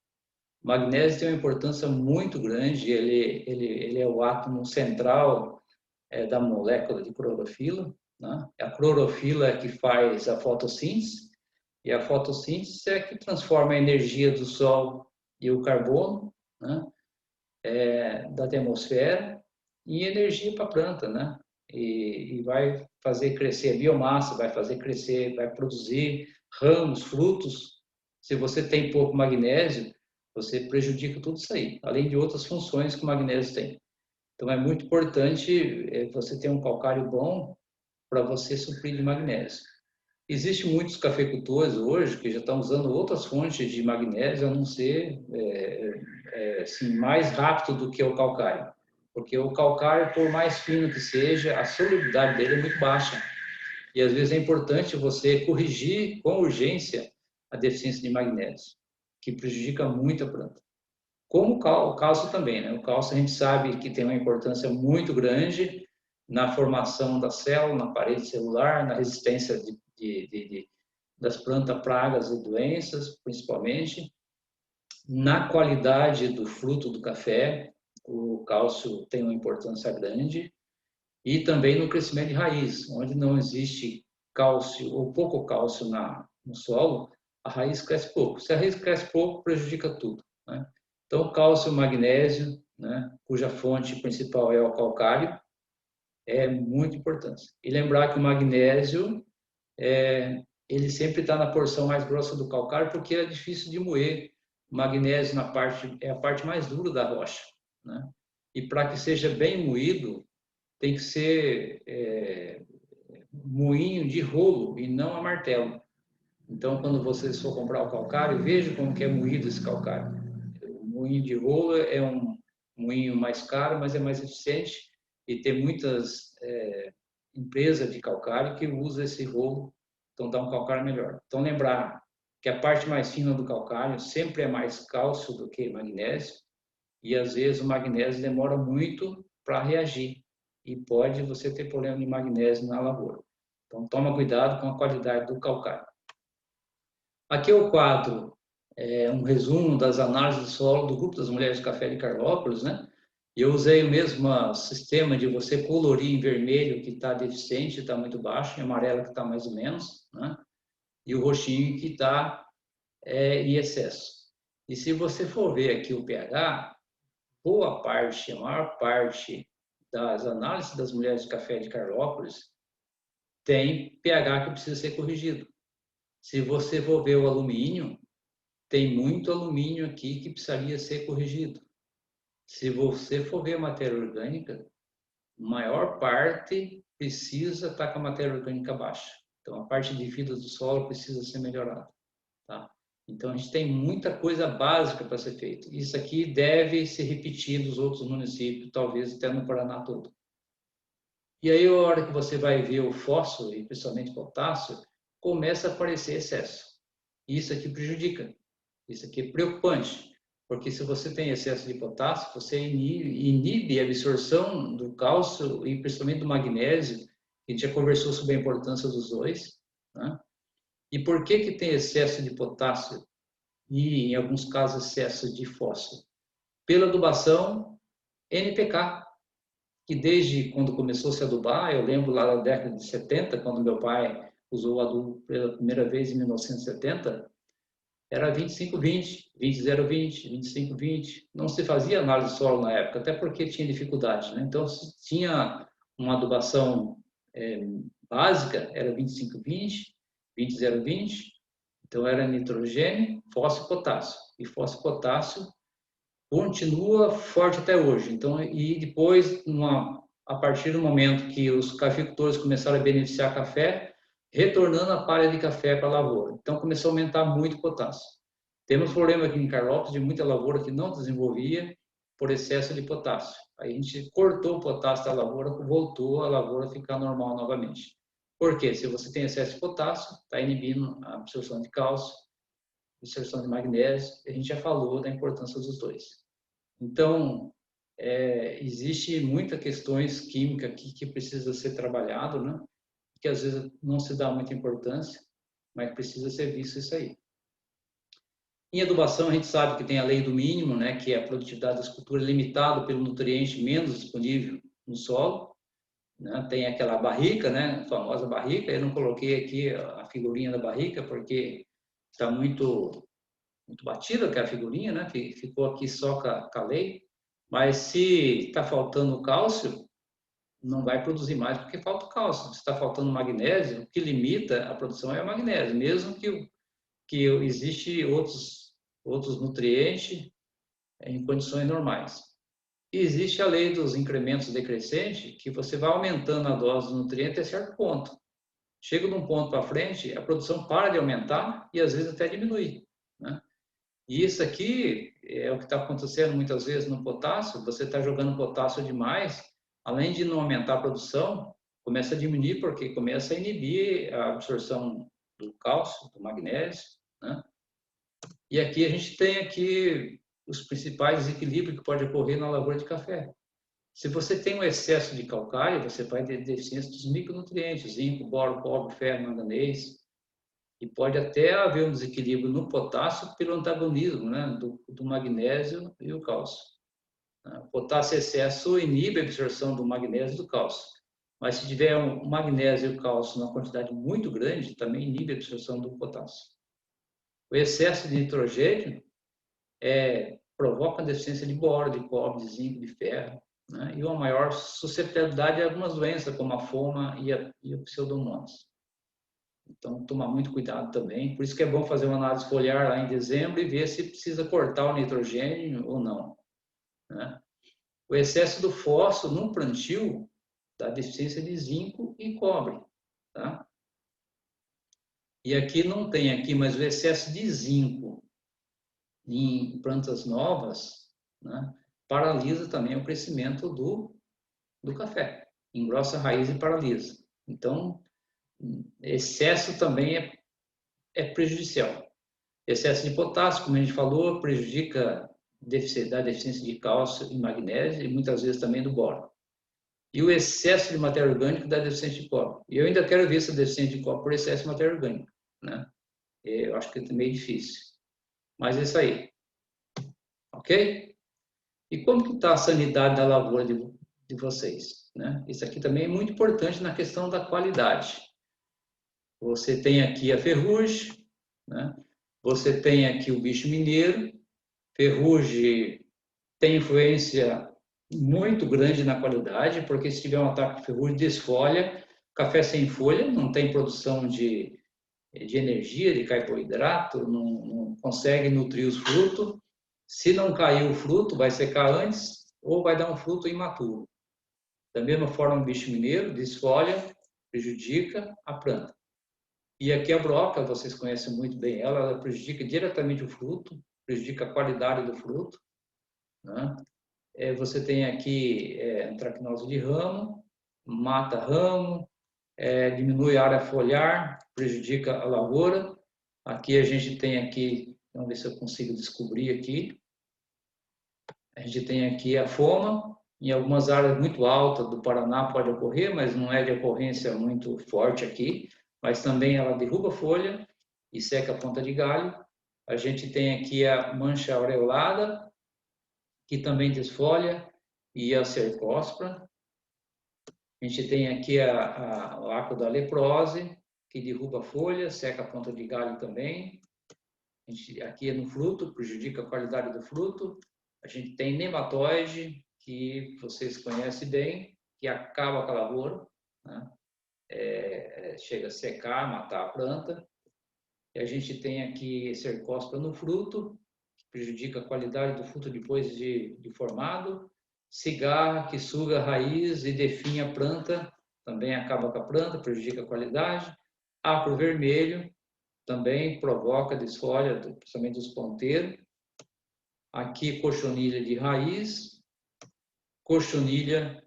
A: O magnésio tem uma importância muito grande, ele é o átomo central da molécula de clorofila, né? A clorofila é que faz a fotossíntese, e a fotossíntese é que transforma a energia do sol e o carbono, né, da atmosfera em energia para a planta, né? E vai fazer crescer a biomassa, vai fazer crescer, vai produzir ramos, frutos. Se você tem pouco magnésio, você prejudica tudo isso aí, além de outras funções que o magnésio tem. Então é muito importante você ter um calcário bom para você suprir de magnésio. Existem muitos cafeicultores hoje que já estão usando outras fontes de magnésio, a não ser assim, mais rápido do que o calcário. Porque o calcário, por mais fino que seja, a solubilidade dele é muito baixa. E às vezes é importante você corrigir com urgência a deficiência de magnésio, que prejudica muito a planta. Como o cálcio também, né? O cálcio a gente sabe que tem uma importância muito grande na formação da célula, na parede celular, na resistência das plantas, pragas e doenças, principalmente. Na qualidade do fruto do café, o cálcio tem uma importância grande. E também no crescimento de raiz, onde não existe cálcio ou pouco cálcio no solo, a raiz cresce pouco. Se a raiz cresce pouco, prejudica tudo, né? Então, cálcio e magnésio, né, cuja fonte principal é o calcário, é muito importante. E lembrar que o magnésio, ele sempre está na porção mais grossa do calcário, porque é difícil de moer. O magnésio é a parte mais dura da rocha, né? E para que seja bem moído, tem que ser moinho de rolo e não a martelo. Então, quando vocês for comprar o calcário, veja como que é moído esse calcário. O moinho de rolo é um moinho mais caro, mas é mais eficiente, e tem muitas empresas de calcário que usam esse rolo, então dá um calcário melhor. Então, lembrar que a parte mais fina do calcário sempre é mais cálcio do que magnésio, e às vezes o magnésio demora muito para reagir, e pode você ter problema de magnésio na lavoura. Então, toma cuidado com a qualidade do calcário. Aqui é o quadro, um resumo das análises do solo do grupo das mulheres de café de Carlópolis, né? E eu usei o mesmo sistema de você colorir em vermelho que está deficiente, está muito baixo, em amarelo que está mais ou menos, né? E o roxinho que está em excesso. E se você for ver aqui o pH, boa parte, a maior parte das análises das mulheres de café de Carlópolis tem pH que precisa ser corrigido. Se você for ver o alumínio, tem muito alumínio aqui que precisaria ser corrigido. Se você for ver a matéria orgânica, maior parte precisa estar com a matéria orgânica baixa. Então, a parte de vida do solo precisa ser melhorada, tá? Então, a gente tem muita coisa básica para ser feito. Isso aqui deve se repetir nos outros municípios, talvez até no Paraná todo. E aí, a hora que você vai ver o fósforo, e principalmente potássio, começa a aparecer excesso. Isso aqui prejudica. Isso aqui é preocupante, porque se você tem excesso de potássio, você inibe a absorção do cálcio e principalmente do magnésio, que a gente já conversou sobre a importância dos dois, né? E por que tem excesso de potássio e, em alguns casos, excesso de fósforo? Pela adubação NPK, que desde quando começou a se adubar, eu lembro lá da década de 70, quando meu pai usou o adubo pela primeira vez em 1970, era 25-20, 20-0-20, 25-20. Não se fazia análise de solo na época, até porque tinha dificuldade, né? Então, se tinha uma adubação básica, era 25-20, 20-0-20. Então, era nitrogênio, fósforo e potássio. E fósforo e potássio continua forte até hoje. Então, e depois, a partir do momento que os cafeicultores começaram a beneficiar café, retornando a palha de café para a lavoura. Então, começou a aumentar muito o potássio. Temos problema aqui em Carlópolis de muita lavoura que não desenvolvia por excesso de potássio. Aí a gente cortou o potássio da lavoura, voltou a lavoura a ficar normal novamente. Por quê? Se você tem excesso de potássio, está inibindo a absorção de cálcio, absorção de magnésio. A gente já falou da importância dos dois. Então, existe muitas questões químicas aqui que precisa ser trabalhado, né? Que às vezes não se dá muita importância, mas precisa ser visto isso aí. Em adubação, a gente sabe que tem a lei do mínimo, né? Que é a produtividade da cultura limitada pelo nutriente menos disponível no solo. Né? Tem aquela barrica, né? A famosa barrica. Eu não coloquei aqui a figurinha da barrica porque está muito batida aquela figurinha, né? Ficou aqui só com a lei. Mas se está faltando cálcio, não vai produzir mais porque falta cálcio. Se está faltando magnésio, o que limita a produção é o magnésio, mesmo que existe outros nutrientes em condições normais. E existe a lei dos incrementos decrescentes, que você vai aumentando a dose do nutriente a certo ponto. Chega num ponto para frente, a produção para de aumentar e às vezes até diminui, né? E isso aqui é o que está acontecendo muitas vezes no potássio. Você está jogando potássio demais, além de não aumentar a produção, começa a diminuir porque começa a inibir a absorção do cálcio, do magnésio, né? E aqui a gente tem aqui os principais desequilíbrios que pode ocorrer na lavoura de café. Se você tem um excesso de calcário, você vai ter deficiência dos micronutrientes, zinco, boro, cobre, ferro, manganês, e pode até haver um desequilíbrio no potássio pelo antagonismo, né, do magnésio e o cálcio. O potássio excesso inibe a absorção do magnésio e do cálcio. Mas se tiver um magnésio e o cálcio numa quantidade muito grande, também inibe a absorção do potássio. O excesso de nitrogênio provoca deficiência de boro, de cobre, de zinco, de ferro, né, e uma maior suscetibilidade a algumas doenças, como a foma e a pseudomonas. Então, tomar muito cuidado também. Por isso que é bom fazer uma análise foliar lá em dezembro e ver se precisa cortar o nitrogênio ou não, né? O excesso do fósforo no plantio dá deficiência de zinco e cobre, tá? E aqui não tem aqui, mas o excesso de zinco em plantas novas, né, paralisa também o crescimento do café, engrossa a raiz e paralisa. Então, excesso também é prejudicial. Excesso de potássio, como a gente falou, prejudica dá deficiência de cálcio e magnésio e muitas vezes também do boro. E o excesso de matéria orgânica dá deficiência de cobre. E eu ainda quero ver essa deficiência de cobre por excesso de matéria orgânica, né? Eu acho que é meio difícil. Mas é isso aí. Ok? E como que está a sanidade da lavoura de vocês, né? Isso aqui também é muito importante na questão da qualidade. Você tem aqui a ferrugem, né? Você tem aqui o bicho mineiro. Ferrugem tem influência muito grande na qualidade, porque se tiver um ataque de ferrugem, desfolha. Café sem folha não tem produção de energia, de carboidrato, não consegue nutrir os frutos. Se não cair o fruto, vai secar antes ou vai dar um fruto imaturo. Da mesma forma, o bicho mineiro desfolha, prejudica a planta. E aqui a broca, vocês conhecem muito bem ela prejudica diretamente o fruto, prejudica a qualidade do fruto, né? Você tem aqui antracnose de ramo, mata ramo, diminui a área foliar, prejudica a lavoura. Aqui a gente tem aqui, vamos ver se eu consigo descobrir aqui. A gente tem aqui a foma, em algumas áreas muito altas do Paraná pode ocorrer, mas não é de ocorrência muito forte aqui. Mas também ela derruba a folha e seca a ponta de galho. A gente tem aqui a mancha aureolada, que também desfolha, e a cercóspora. A gente tem aqui o arco da leprose, que derruba a folha, seca a ponta de galho também. Aqui é no fruto, prejudica a qualidade do fruto. A gente tem nematóide, que vocês conhecem bem, que acaba com a lavoura, né? Chega a secar, matar a planta. E a gente tem aqui cercóspora no fruto, que prejudica a qualidade do fruto depois de formado. Cigarra, que suga a raiz e definha a planta, também acaba com a planta, prejudica a qualidade. Acro vermelho, também provoca desfolha, principalmente dos ponteiros. Aqui, cochonilha de raiz, cochonilha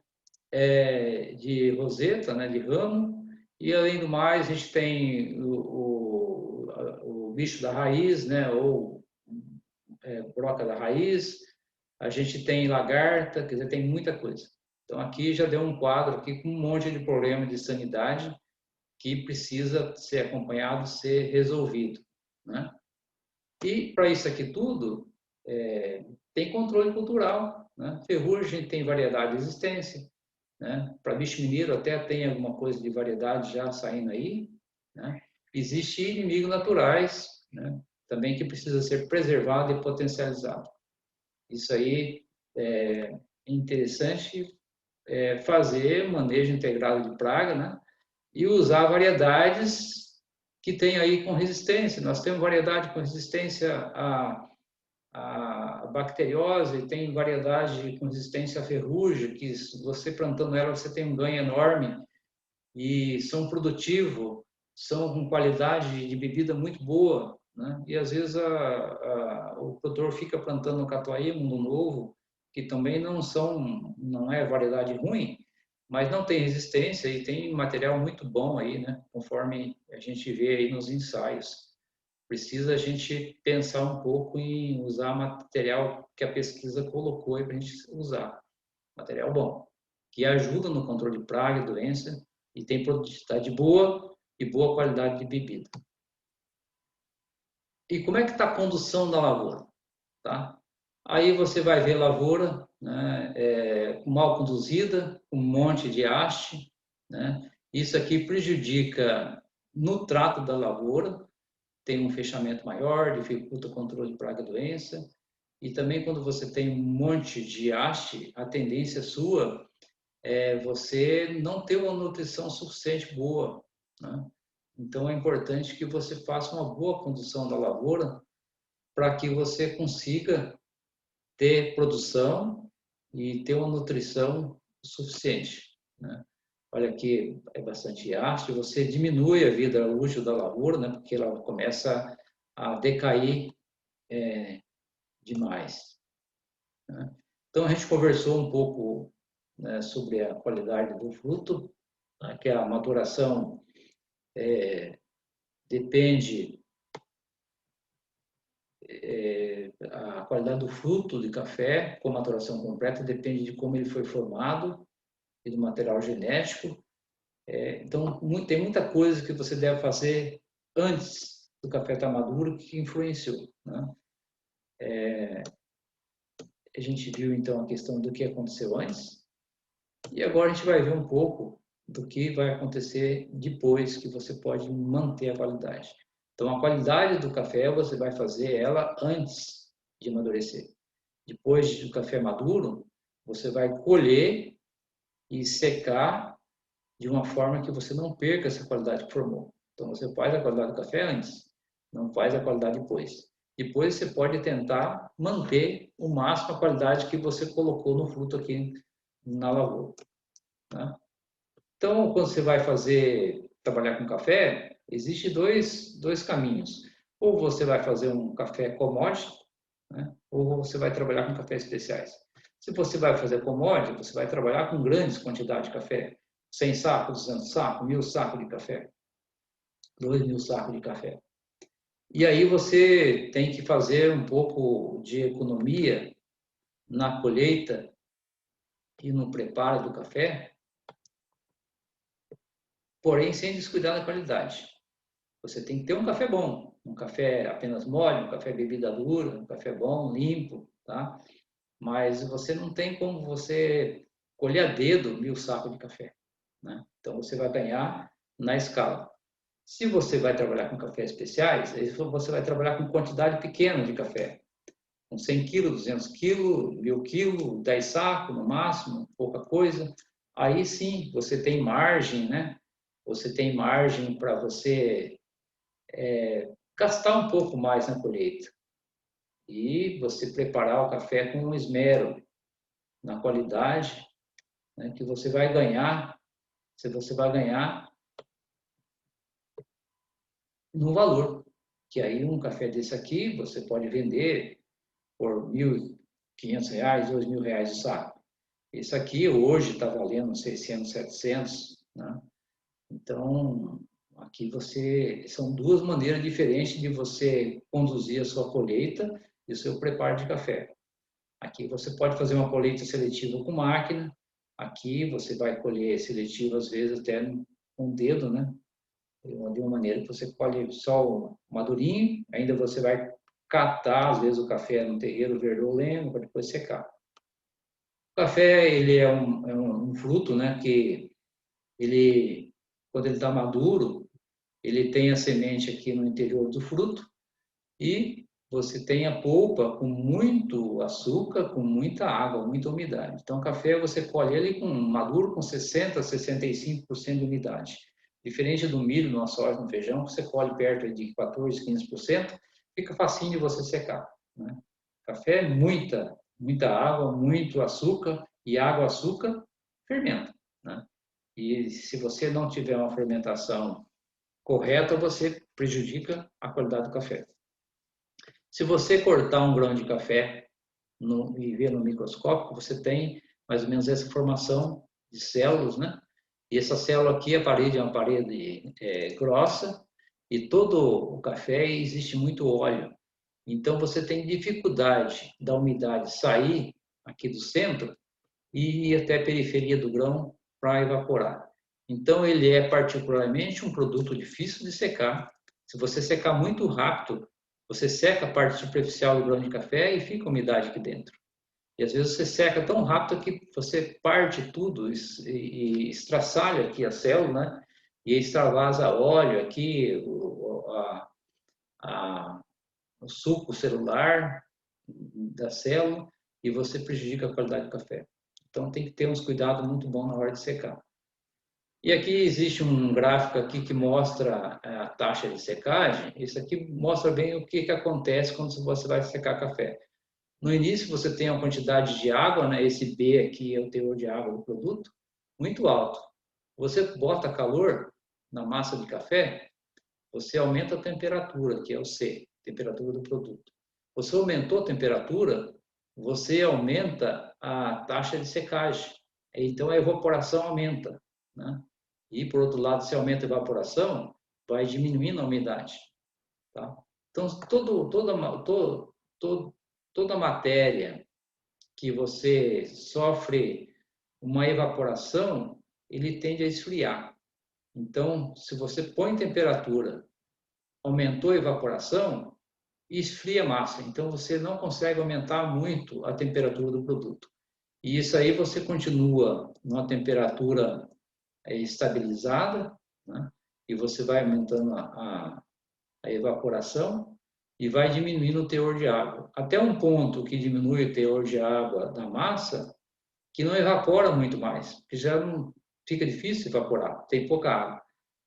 A: de roseta, né, de ramo. E, além do mais, a gente tem o bicho da raiz, né, ou broca da raiz, a gente tem lagarta, quer dizer, tem muita coisa. Então, aqui já deu um quadro aqui com um monte de problema de sanidade que precisa ser acompanhado, ser resolvido, né? E para isso aqui tudo, tem controle cultural, né? Ferrugem tem variedade de existência, né? Para bicho mineiro até tem alguma coisa de variedade já saindo aí, né? Existem inimigos naturais, né? Também que precisa ser preservado e potencializado. Isso aí é interessante, fazer manejo integrado de praga, né? E usar variedades que tem aí com resistência. Nós temos variedade com resistência à bacteriose, tem variedade com resistência à ferrugem, que você plantando ela, você tem um ganho enorme e são produtivos, são com qualidade de bebida muito boa, né? E às vezes o produtor fica plantando no Catuai, Mundo Novo, que também não é variedade ruim, mas não tem resistência e tem material muito bom aí, né? Conforme a gente vê aí nos ensaios. Precisa a gente pensar um pouco em usar material que a pesquisa colocou aí para a gente usar. Material bom, que ajuda no controle de praga e doença e tem produtividade boa e boa qualidade de bebida. E como é que está a condução da lavoura? Tá? Aí você vai ver lavoura, né, mal conduzida, um monte de haste, né? Isso aqui prejudica no trato da lavoura, tem um fechamento maior, dificulta o controle de praga e doença. E também quando você tem um monte de haste, a tendência sua é você não ter uma nutrição suficiente boa, né? Então é importante que você faça uma boa condução da lavoura para que você consiga ter produção e ter uma nutrição suficiente, né? Olha aqui, é bastante haste, você diminui a vida útil da lavoura, né? Porque ela começa a decair demais, né? Então a gente conversou um pouco, né, sobre a qualidade do fruto, né, que a maturação depende, a qualidade do fruto de café com maturação completa depende de como ele foi formado e do material genético. Então, tem muita coisa que você deve fazer antes do café estar maduro que influenciou, né? A gente viu, então, a questão do que aconteceu antes e agora a gente vai ver um pouco do que vai acontecer depois que você pode manter a qualidade. Então, a qualidade do café você vai fazer ela antes de amadurecer. Depois do café maduro, você vai colher e secar de uma forma que você não perca essa qualidade que formou. Então, você faz a qualidade do café antes, não faz a qualidade depois. Depois, você pode tentar manter o máximo a qualidade que você colocou no fruto aqui na lavoura, né? Então, quando você vai trabalhar com café, existe dois caminhos. Ou você vai fazer um café commodity, né? Ou você vai trabalhar com cafés especiais. Se você vai fazer commodity, você vai trabalhar com grandes quantidades de café. 100 sacos, 200 sacos, 1000 sacos de café, 2000 sacos de café. E aí você tem que fazer um pouco de economia na colheita e no preparo do café, porém sem descuidar da qualidade. Você tem que ter um café bom, um café apenas mole, um café bebida dura, um café bom, limpo, tá? Mas você não tem como você colher a dedo 1000 sacos de café, né? Então você vai ganhar na escala. Se você vai trabalhar com cafés especiais, aí você vai trabalhar com quantidade pequena de café, com 100 quilos, 200 quilos, 1000 quilos, 10 sacos no máximo, pouca coisa. Aí sim, você tem margem, né? Você tem margem para você gastar um pouco mais na colheita e você preparar o café com esmero na qualidade, né, que você vai ganhar, se você vai ganhar no valor, que aí um café desse aqui você pode vender por R$ 1.500, R$ 2.000 o saco. Esse aqui hoje está valendo 600, 700, né? Então, aqui são duas maneiras diferentes de você conduzir a sua colheita e o seu preparo de café. Aqui você pode fazer uma colheita seletiva com máquina. Aqui você vai colher seletivo, às vezes, até com o dedo, né? De uma maneira que você colhe só o madurinho, ainda você vai catar, às vezes, o café no terreiro verdolengo para depois secar. O café, ele é um fruto, né? Que ele, quando ele está maduro, ele tem a semente aqui no interior do fruto e você tem a polpa com muito açúcar, com muita água, muita umidade. Então, o café você colhe ele maduro com 60% a 65% de umidade. Diferente do milho, na soja, no feijão, que você colhe perto de 14%, 15%, fica facinho de você secar, né? Café é muita água, muito açúcar, e água, açúcar, fermenta, né? E se você não tiver uma fermentação correta, você prejudica a qualidade do café. Se você cortar um grão de café e ver no microscópio, você tem mais ou menos essa formação de células, né? E essa célula aqui, a parede é uma parede grossa e todo o café existe muito óleo. Então você tem dificuldade da umidade sair aqui do centro e ir até a periferia do grão para evaporar. Então ele é particularmente um produto difícil de secar. Se você secar muito rápido, você seca a parte superficial do grão de café e fica umidade aqui dentro. E às vezes você seca tão rápido que você parte tudo e estraçalha aqui a célula, né? E extravasa óleo aqui, o suco celular da célula, e você prejudica a qualidade do café. Então tem que ter uns cuidados muito bons na hora de secar. E aqui existe um gráfico aqui que mostra a taxa de secagem. Isso aqui mostra bem o que acontece quando você vai secar café. No início você tem a quantidade de água, né? Esse B aqui é o teor de água do produto, muito alto. Você bota calor na massa de café, você aumenta a temperatura, que é o C, temperatura do produto. Você aumentou a temperatura, você aumenta a taxa de secagem. Então a evaporação aumenta, né? E por outro lado, se aumenta a evaporação, vai diminuindo a umidade, tá? Então toda matéria que você sofre uma evaporação, ele tende a esfriar. Então, se você põe temperatura, aumentou a evaporação, esfria a massa. Então, você não consegue aumentar muito a temperatura do produto. E isso aí você continua numa temperatura estabilizada, né? E você vai aumentando a evaporação e vai diminuindo o teor de água. Até um ponto que diminui o teor de água da massa, que não evapora muito mais, porque já não fica difícil evaporar, tem pouca água.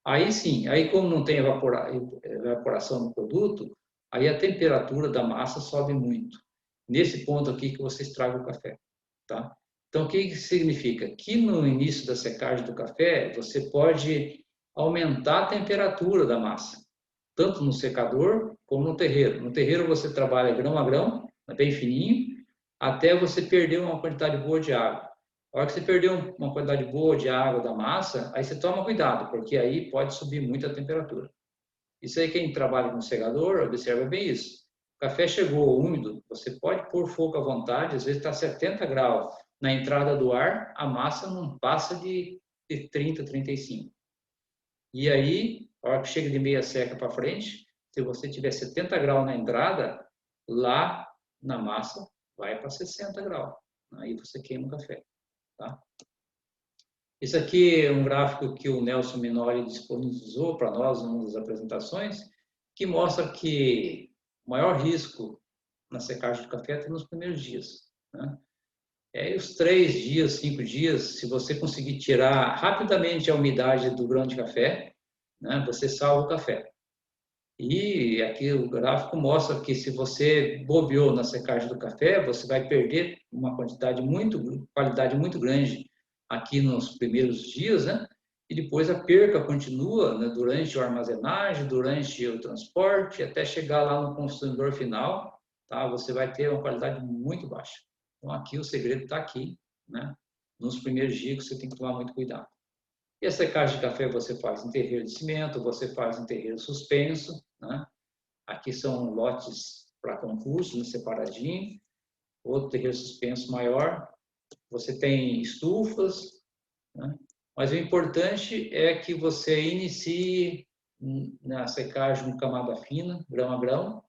A: Aí sim, aí como não tem evaporação no produto, aí a temperatura da massa sobe muito. Nesse ponto aqui que você estraga o café, tá? Então, o que significa? Que no início da secagem do café, você pode aumentar a temperatura da massa, tanto no secador como no terreiro. No terreiro você trabalha grão a grão, bem fininho, até você perder uma quantidade boa de água. A hora que você perder uma quantidade boa de água da massa, aí você toma cuidado, porque aí pode subir muito a temperatura. Isso aí quem trabalha com secador, observa bem isso. O café chegou úmido, você pode pôr fogo à vontade, às vezes está 70 graus. Na entrada do ar, a massa não passa de 30, 35. E aí, a hora que chega de meia seca para frente, se você tiver 70 graus na entrada, lá na massa vai para 60 graus. Aí você queima o café. Tá? Esse aqui é um gráfico que o Nelson Minoli disponibilizou para nós em uma das apresentações, que mostra que o maior risco na secagem do café é nos primeiros dias, né? E os 3 dias, 5 dias, se você conseguir tirar rapidamente a umidade do grão de café, né, você salva o café. E aqui o gráfico mostra que se você bobeou na secagem do café, você vai perder uma qualidade muito grande aqui nos primeiros dias, né? E depois a perca continua, né, durante a armazenagem, durante o transporte, até chegar lá no consumidor final, tá? Você vai ter uma qualidade muito baixa. Então aqui o segredo está aqui, né? Nos primeiros dias você tem que tomar muito cuidado. E a secagem de café você faz em terreiro de cimento, você faz em terreiro suspenso, né? Aqui são lotes para concurso, né, separadinho. outro terreiro suspenso maior, você tem estufas, né? Mas o importante é que você inicie na secagem com camada fina, grão a grão,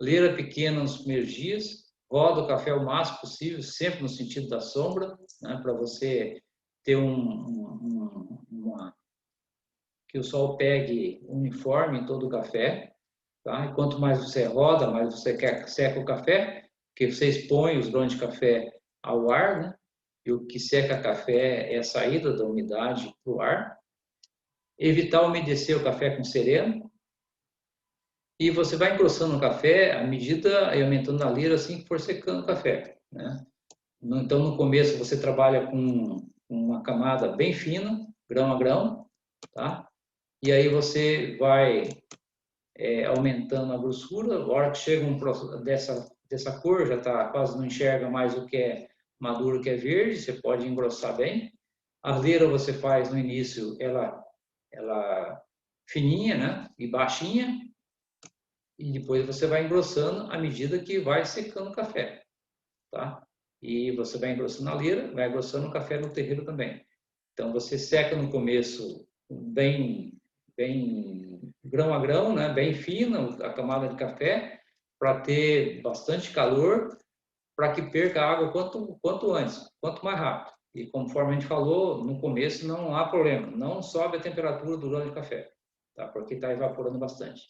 A: leira pequena nos primeiros dias, roda o café o máximo possível, sempre no sentido da sombra, né? Para você ter que o sol pegue uniforme em todo o café, tá? E quanto mais você roda, mais você seca o café, porque você expõe os grãos de café ao ar, né? E o que seca café é a saída da umidade para o ar. Evitar umedecer o café com sereno. E você vai engrossando o café à medida e aumentando a leira assim que for secando o café, né? Então, no começo, você trabalha com uma camada bem fina, grão a grão, tá? E aí você vai aumentando a grossura. A hora que chega dessa cor, já tá, quase não enxerga mais o que é maduro, o que é verde, você pode engrossar bem. A leira você faz no início, ela fininha, né? E baixinha, e depois você vai engrossando à medida que vai secando o café, tá? E você vai engrossando a leira, vai engrossando o café no terreiro também. Então você seca no começo bem grão a grão, né? Bem fina a camada de café, para ter bastante calor, para que perca a água quanto antes, quanto mais rápido. E conforme a gente falou, no começo não há problema, não sobe a temperatura do grão de café, tá? Porque está evaporando bastante.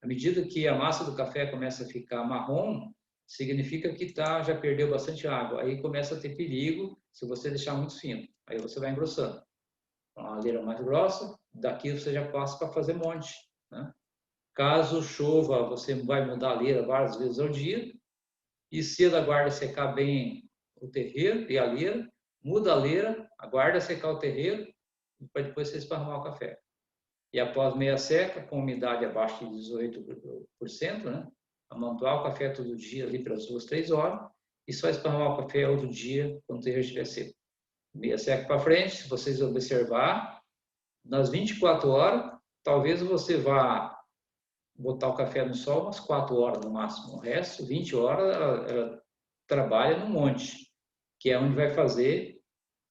A: À medida que a massa do café começa a ficar marrom, significa que já perdeu bastante água. Aí começa a ter perigo se você deixar muito fino. Aí você vai engrossando. Uma leira mais grossa, daqui você já passa para fazer monte, né? Caso chova, você vai mudar a leira várias vezes ao dia. E se aguarda secar bem o terreiro e a leira, muda a leira, aguarda secar o terreiro, para depois você esparramar o café. E após meia seca, com umidade abaixo de 18%, né? Amontoar o café todo dia ali pelas 2, 3 horas e só esparramar o café outro dia quando o terreiro estiver seco. Meia seca para frente, se vocês observar, nas 24 horas, talvez você vá botar o café no sol umas 4 horas no máximo. O resto, 20 horas, ela trabalha no monte, que é onde vai fazer,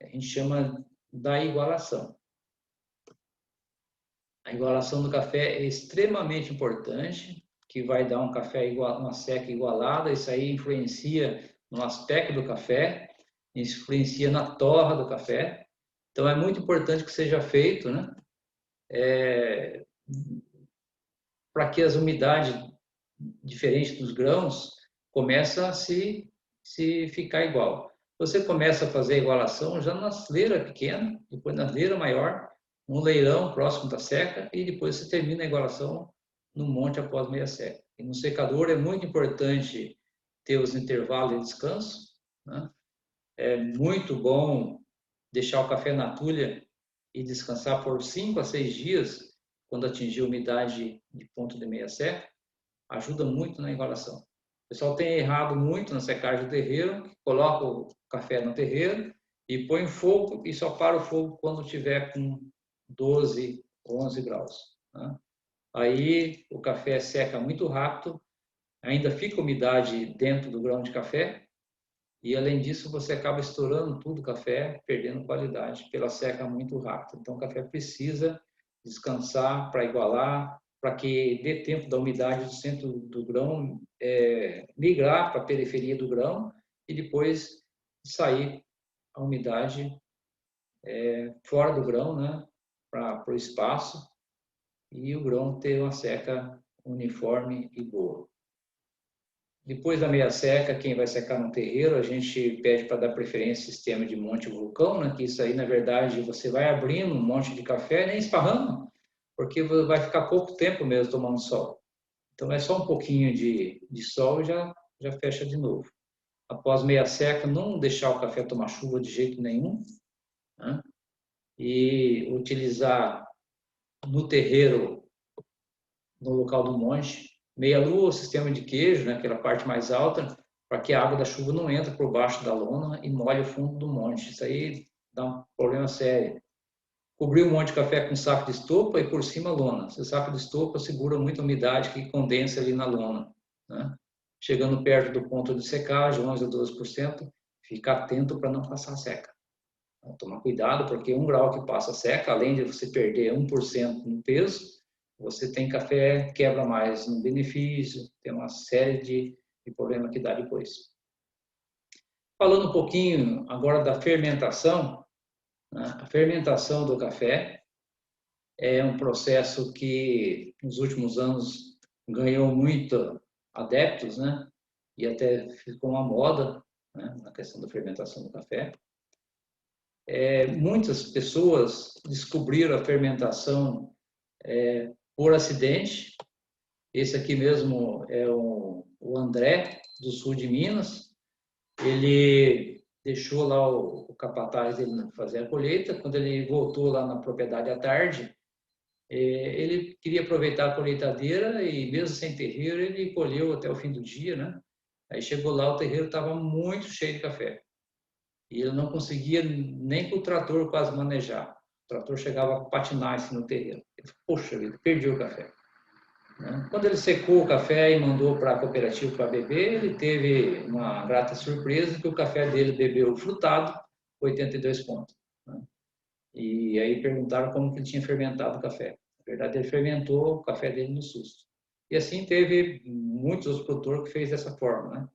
A: a gente chama da igualação. A igualação do café é extremamente importante, que vai dar um café uma seca igualada. Isso aí influencia no aspecto do café, influencia na torra do café. Então é muito importante que seja feito, né? Para que as umidades diferentes dos grãos começam a se ficar igual. Você começa a fazer a igualação já na leira pequena, depois na leira maior, no leirão próximo da seca, e depois você termina a igualação no monte após meia seca. E no secador é muito importante ter os intervalos de descanso, né? É muito bom deixar o café na tulha e descansar por 5 a 6 dias quando atingir a umidade de ponto de meia seca. Ajuda muito na igualação. O pessoal tem errado muito na secagem do terreiro, coloca o café no terreiro e põe fogo e só para o fogo quando tiver com 12, 11 graus, né? Aí o café seca muito rápido, ainda fica umidade dentro do grão de café e, além disso, você acaba estourando tudo o café, perdendo qualidade pela seca muito rápida. Então, o café precisa descansar para igualar, para que dê tempo da umidade do centro do grão migrar para a periferia do grão e depois sair a umidade fora do grão, né, para o espaço, e o grão ter uma seca uniforme e boa. Depois da meia seca, quem vai secar no terreiro, a gente pede para dar preferência ao sistema de monte vulcão, né? Que isso aí, na verdade, você vai abrindo um monte de café, nem esparrando, porque vai ficar pouco tempo mesmo tomando sol. Então, é só um pouquinho de sol e já fecha de novo. Após meia seca, não deixar o café tomar chuva de jeito nenhum, né? E utilizar no terreiro, no local do monte, meia-lua, o sistema de queijo, né, aquela parte mais alta, para que a água da chuva não entre por baixo da lona e molhe o fundo do monte. Isso aí dá um problema sério. Cobrir o monte de café com saco de estopa e por cima a lona. Esse saco de estopa segura muita umidade que condensa ali na lona, né? chegando perto do ponto de secagem, 11 a 12%, fica atento para não passar seca. Então, toma cuidado, porque 1 grau que passa seca, além de você perder 1% no peso, você tem café, quebra mais no benefício, tem uma série de problemas que dá depois. Falando um pouquinho agora da fermentação, né? A fermentação do café é um processo que nos últimos anos ganhou muito adeptos, né? E até ficou uma moda, né? Na questão da fermentação do café. Muitas pessoas descobriram a fermentação por acidente. Esse aqui mesmo é o André, do sul de Minas. Ele deixou lá o capataz dele fazer a colheita. Quando ele voltou lá na propriedade à tarde, ele queria aproveitar a colheitadeira e, mesmo sem terreiro, ele colheu até o fim do dia, né? Aí chegou lá, o terreiro estava muito cheio de café. E ele não conseguia nem com o trator quase manejar. O trator chegava a patinar assim no terreno. Ele falou, poxa vida, perdi o café. Quando ele secou o café e mandou para a cooperativa para beber, ele teve uma grata surpresa que o café dele bebeu frutado, 82 pontos. E aí perguntaram como que ele tinha fermentado o café. Na verdade, ele fermentou o café dele no susto. E assim teve muitos outros produtores que fez dessa forma, né?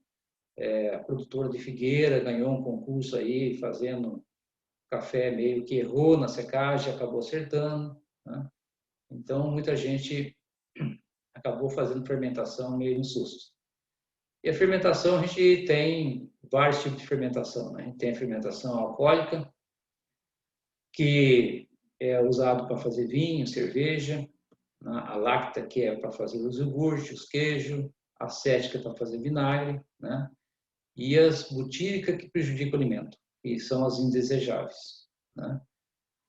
A: A produtora de Figueira ganhou um concurso aí, fazendo café meio que errou na secagem, acabou acertando, né? Então, muita gente acabou fazendo fermentação meio no susto. E a fermentação, a gente tem vários tipos de fermentação, né? A gente tem a fermentação alcoólica, que é usado para fazer vinho, cerveja, né? A láctea, que é para fazer os iogurtes, os queijos, a acética para fazer vinagre, né? E as butíricas que prejudicam o alimento, que são as indesejáveis, né?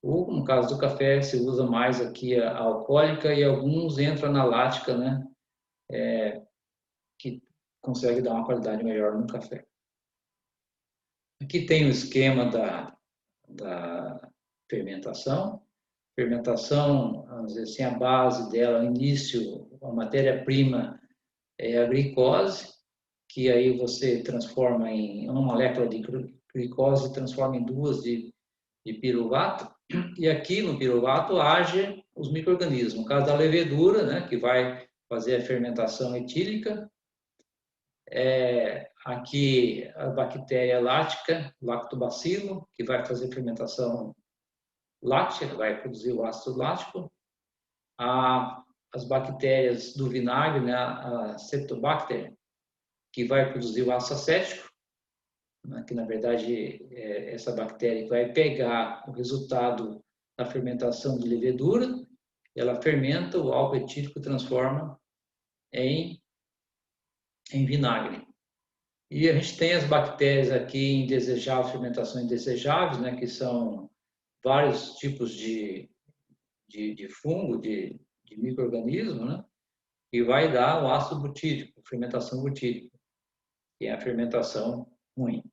A: Ou, no caso do café, se usa mais aqui a alcoólica e alguns entram na lática, né? Que consegue dar uma qualidade melhor no café. Aqui tem o esquema da fermentação. Fermentação, às vezes, tem a base dela, o início, a matéria-prima é a glicose, que aí você transforma em uma molécula de glicose, transforma em 2 de piruvato, e aqui no piruvato age os micro-organismos. No caso da levedura, né, que vai fazer a fermentação etílica, aqui a bactéria láctica, lactobacilo, que vai fazer fermentação láctea, vai produzir o ácido lático. As bactérias do vinagre, né, a Cetobacter, que vai produzir o ácido acético, né, que na verdade essa bactéria vai pegar o resultado da fermentação de levedura, ela fermenta, o álcool etílico transforma em vinagre. E a gente tem as bactérias aqui indesejáveis, fermentação indesejáveis, né, que são vários tipos de fungo, de micro-organismo, né, que vai dar o ácido butírico, fermentação butírica, que é a fermentação ruim.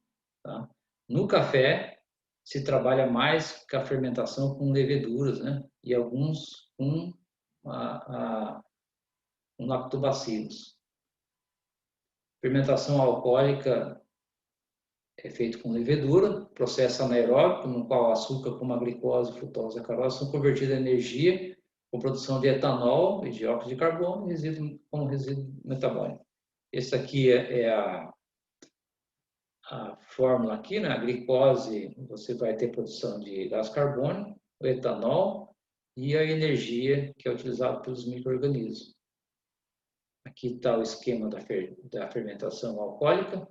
A: Tá? No café, se trabalha mais com a fermentação com leveduras, né, e alguns com lactobacilos. Fermentação alcoólica é feito com levedura, processo anaeróbico, no qual açúcar como a glicose, frutose e a sacarose são convertidos em energia com produção de etanol e dióxido de carbono como resíduo metabólico. Esse aqui é a fórmula aqui, né? A glicose, você vai ter produção de gás carbônico, o etanol e a energia que é utilizada pelos micro-organismos. Aqui está o esquema da fermentação alcoólica.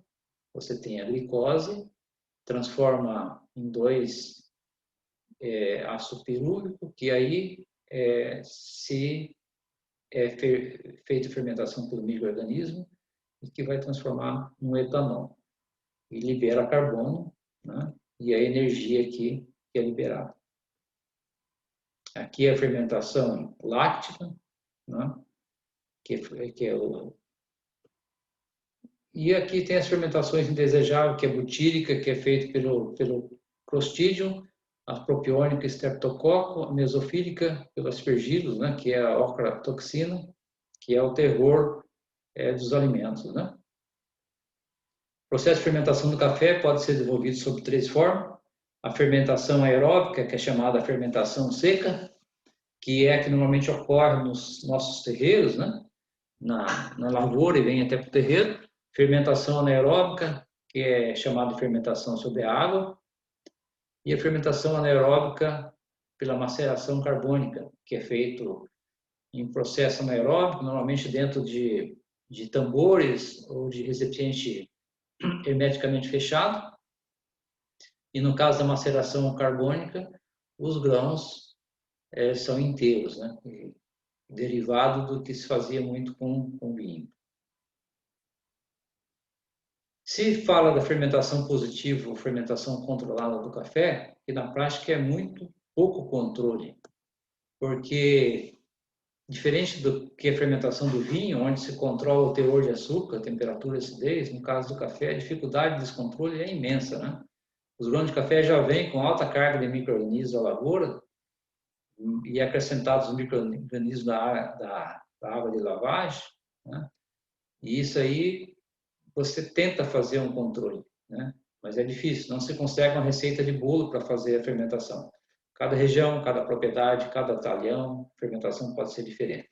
A: Você tem a glicose, transforma em 2 ácido pirúvico, que aí se é feita fermentação pelo micro-organismo e que vai transformar no etanol. E libera carbono, né? E a energia aqui que é liberada. Aqui é a fermentação láctica, né? que é o... E aqui tem as fermentações indesejáveis, que é butírica, que é feito pelo Clostridium, a propiônica, streptococo, a mesofílica, pelo aspergillus, né? Que é a ocratoxina, que é o terror dos alimentos, né? processo de fermentação do café pode ser desenvolvido sob 3 formas. A fermentação aeróbica, que é chamada fermentação seca, que é a que normalmente ocorre nos nossos terreiros, né? Na lavoura e vem até para o terreiro. Fermentação anaeróbica, que é chamada de fermentação sobre a água. E a fermentação anaeróbica pela maceração carbônica, que é feito em processo anaeróbico, normalmente dentro de tambores ou de recipiente hermeticamente fechado. E no caso da maceração carbônica, os grãos são inteiros, né? Derivado do que se fazia muito com vinho. Se fala da fermentação positiva ou fermentação controlada do café, que na prática é muito pouco controle, porque diferente do que a fermentação do vinho, onde se controla o teor de açúcar, a temperatura e a acidez, no caso do café, a dificuldade de descontrole é imensa, né? Os grãos de café já vêm com alta carga de micro-organismos da lavoura e acrescentados os micro-organismos da água de lavagem, né? E isso aí você tenta fazer um controle, né? Mas é difícil, não se consegue uma receita de bolo para fazer a fermentação. Cada região, cada propriedade, cada talhão, a fermentação pode ser diferente.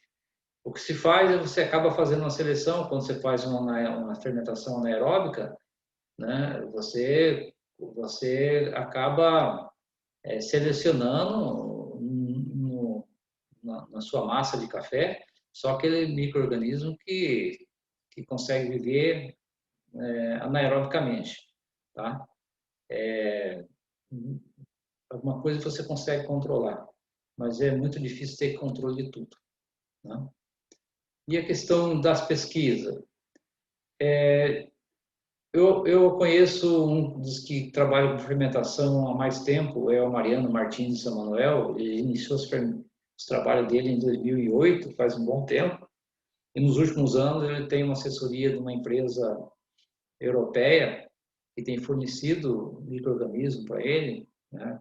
A: O que se faz é você acaba fazendo uma seleção, quando você faz uma fermentação anaeróbica, né? Você acaba selecionando na sua massa de café só aquele micro-organismo que consegue viver anaerobicamente, tá? Alguma coisa você consegue controlar, mas é muito difícil ter controle de tudo, né? E a questão das pesquisas? Eu conheço um dos que trabalha com fermentação há mais tempo, é o Mariano Martins de São Manuel. Ele iniciou os trabalhos dele em 2008, faz um bom tempo. E nos últimos anos ele tem uma assessoria de uma empresa europeia que tem fornecido micro-organismos para ele, né?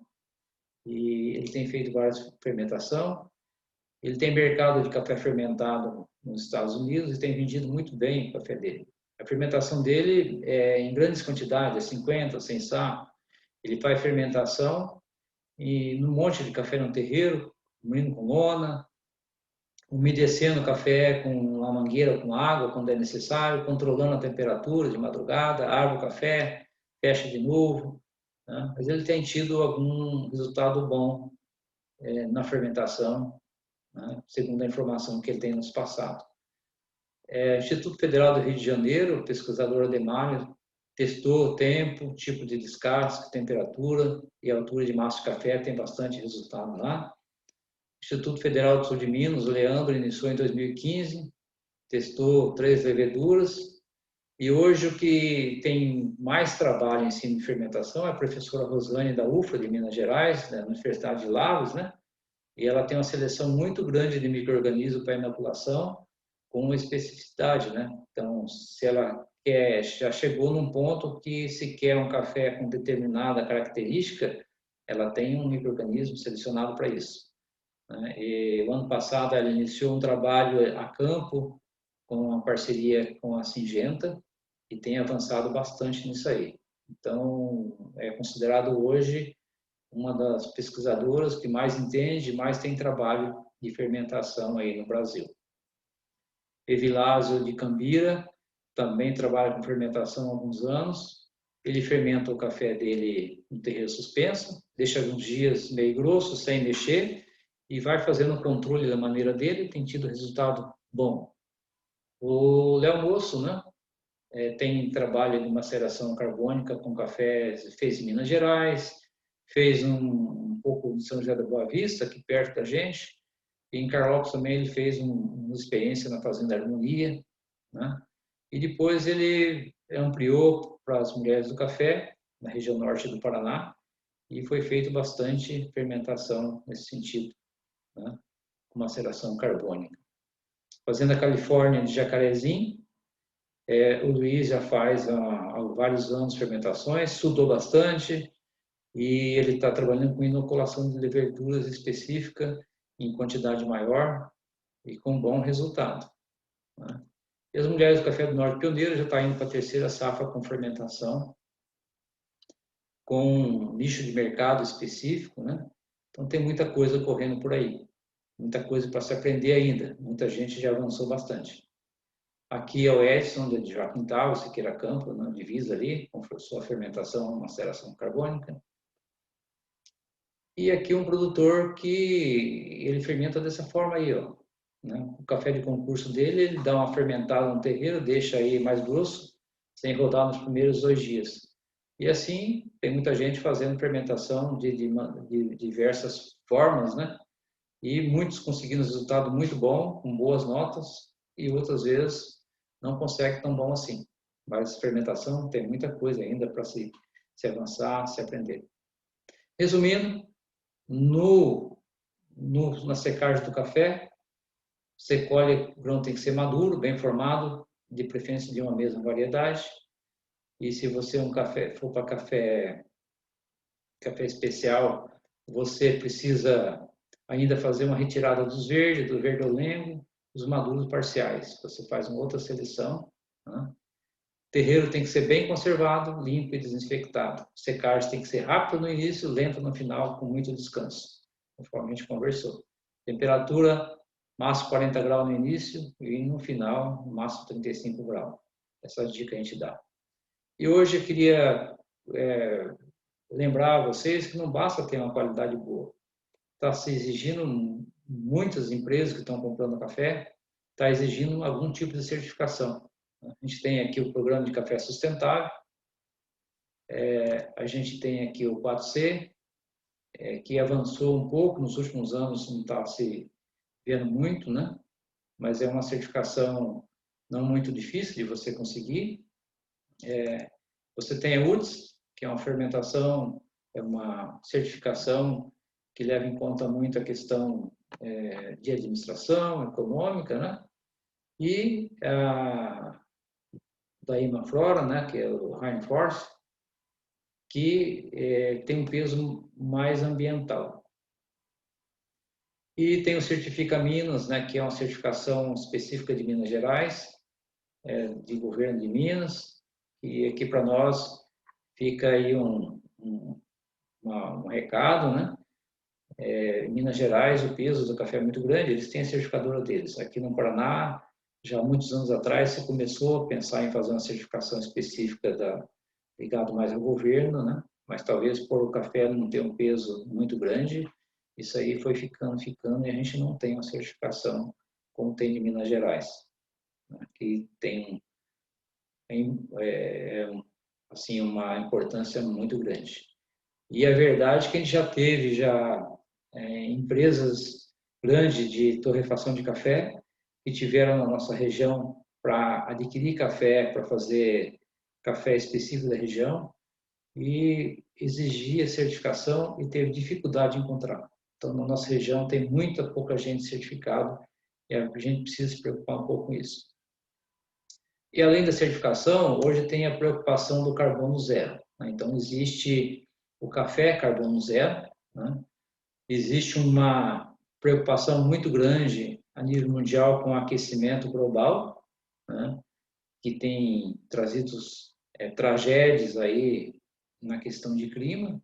A: E ele tem feito várias fermentações. Ele tem mercado de café fermentado nos Estados Unidos e tem vendido muito bem o café dele. A fermentação dele é em grandes quantidades, 50, 100 sacos. Ele faz fermentação e num monte de café no terreiro, moendo com lona, umedecendo o café com uma mangueira com água quando é necessário, controlando a temperatura de madrugada, abre o café, fecha de novo, né? Mas ele tem tido algum resultado bom na fermentação, né? Segundo a informação que ele tem nos passado. Instituto Federal do Rio de Janeiro, o pesquisador Ademar, testou o tempo, tipo de descasque, temperatura e altura de massa de café, tem bastante resultado lá. Instituto Federal do Sul de Minas, o Leandro, iniciou em 2015, testou 3 leveduras, e hoje o que tem mais trabalho em ensino de fermentação é a professora Rosane da UFA, de Minas Gerais, da Universidade de Lavras, né? E ela tem uma seleção muito grande de micro-organismos para inoculação, com uma especificidade, né? Então, se ela já chegou num ponto que se quer um café com determinada característica, ela tem um micro-organismo selecionado para isso, né? E o ano passado ela iniciou um trabalho a campo com uma parceria com a Syngenta e tem avançado bastante nisso aí. Então, é considerado hoje uma das pesquisadoras que mais entende, mais tem trabalho de fermentação aí no Brasil. Evilásio de Cambira também trabalha com fermentação há alguns anos. Ele fermenta o café dele no terreiro suspenso, deixa alguns dias meio grosso, sem mexer, e vai fazendo o controle da maneira dele e tem tido resultado bom. O Léo Moço, né, tem trabalho de maceração carbônica com café, fez em Minas Gerais, fez um pouco em São José da Boa Vista, aqui perto da gente, e em Carlópolis também ele fez uma experiência na Fazenda Harmonia, né? E depois ele ampliou para as mulheres do café, na região norte do Paraná, e foi feito bastante fermentação nesse sentido, né? Com maceração carbônica. Fazenda Califórnia de Jacarezinho, o Luiz já faz há vários anos fermentações, estudou bastante, e ele está trabalhando com inoculação de leveduras específica em quantidade maior e com bom resultado, né? E as mulheres do Café do Norte Pioneiro já estão indo para a terceira safra com fermentação, com um nicho de mercado específico, né? Então tem muita coisa correndo por aí, muita coisa para se aprender ainda. Muita gente já avançou bastante. Aqui é o Edson de Jaquintal, Siqueira Campo, na divisa ali, com sua fermentação, maceração carbônica. E aqui um produtor que ele fermenta dessa forma aí, ó. Né? O café de concurso dele, ele dá uma fermentada no terreiro, deixa aí mais grosso, sem rodar nos primeiros 2 dias. E assim, tem muita gente fazendo fermentação de diversas formas, né? E muitos conseguindo resultado muito bom, com boas notas, e outras vezes não consegue tão bom assim. Mas fermentação tem muita coisa ainda para se avançar, se aprender. Resumindo, na secagem do café, você colhe, o grão tem que ser maduro, bem formado, de preferência de uma mesma variedade. E se você for para café especial, você precisa ainda fazer uma retirada dos verdes, do verdolengo, dos maduros parciais. Você faz uma outra seleção. Né? O terreiro tem que ser bem conservado, limpo e desinfectado. Secagem tem que ser rápida no início, lenta no final, com muito descanso, conforme a gente conversou. Temperatura, máximo 40 graus no início e no final, máximo 35 graus. Essa dica a gente dá. E hoje eu queria lembrar a vocês que não basta ter uma qualidade boa. Está se exigindo, muitas empresas que estão comprando café, está exigindo algum tipo de certificação. A gente tem aqui o programa de café sustentável, a gente tem aqui o 4C, que avançou um pouco nos últimos anos, não está se vendo muito, né? Mas é uma certificação não muito difícil de você conseguir. Você tem a UTZ, que é uma fermentação, é uma certificação que leva em conta muito a questão de administração econômica, né? E a da Imaflora, né, que é o Rainforest, que tem um peso mais ambiental. E tem o Certifica Minas, né, que é uma certificação específica de Minas Gerais, de governo de Minas, e aqui para nós fica aí um recado, né? Em Minas Gerais, o peso do café é muito grande, eles têm a certificadora deles. Aqui no Paraná, já há muitos anos atrás, se começou a pensar em fazer uma certificação específica ligado mais ao governo, né? Mas talvez por o café não ter um peso muito grande, isso aí foi ficando, e a gente não tem uma certificação como tem de Minas Gerais, né? Que tem assim, uma importância muito grande. E a verdade é que a gente já teve empresas grandes de torrefação de café que tiveram na nossa região para adquirir café, para fazer café específico da região e exigia certificação e teve dificuldade de encontrar. Então, na nossa região tem muita pouca gente certificada e a gente precisa se preocupar um pouco com isso. E além da certificação, hoje tem a preocupação do carbono zero, né? Então, existe o café carbono zero, né? Existe uma preocupação muito grande a nível mundial com o aquecimento global, né? Que tem trazido tragédias aí na questão de clima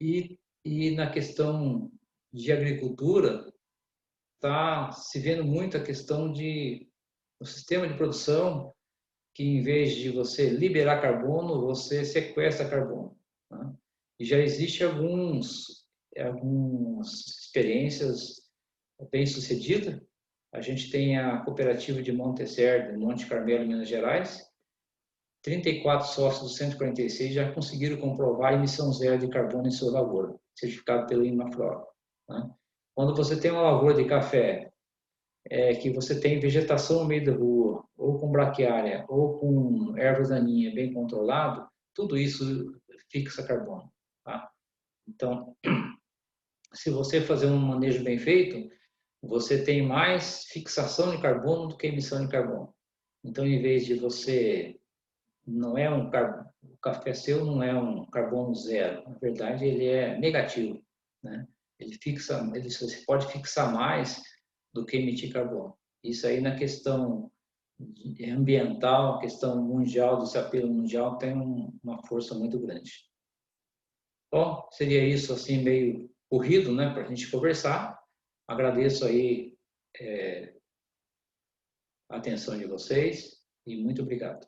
A: e na questão de agricultura está se vendo muito a questão do sistema de produção que em vez de você liberar carbono, você sequestra carbono, né? E já existe algumas experiências bem-sucedidas. A gente tem a cooperativa de Montecer, de Monte Carmelo, Minas Gerais. 34 sócios dos 146 já conseguiram comprovar a emissão zero de carbono em sua lavoura, certificado pelo Imaflora, né? Quando você tem uma lavoura de café que você tem vegetação no meio da rua, ou com braquiária, ou com ervas daninhas bem controlado, tudo isso fixa carbono, tá? Então, se você fazer um manejo bem feito, você tem mais fixação de carbono do que emissão de carbono. Então, em vez de você não é o café seu não é um carbono zero, na verdade ele é negativo, né? Você pode fixar mais do que emitir carbono. Isso aí na questão ambiental, a questão mundial, desse apelo mundial, tem uma força muito grande. Bom, seria isso assim meio corrido, né, para a gente conversar. Agradeço aí a atenção de vocês e muito obrigado.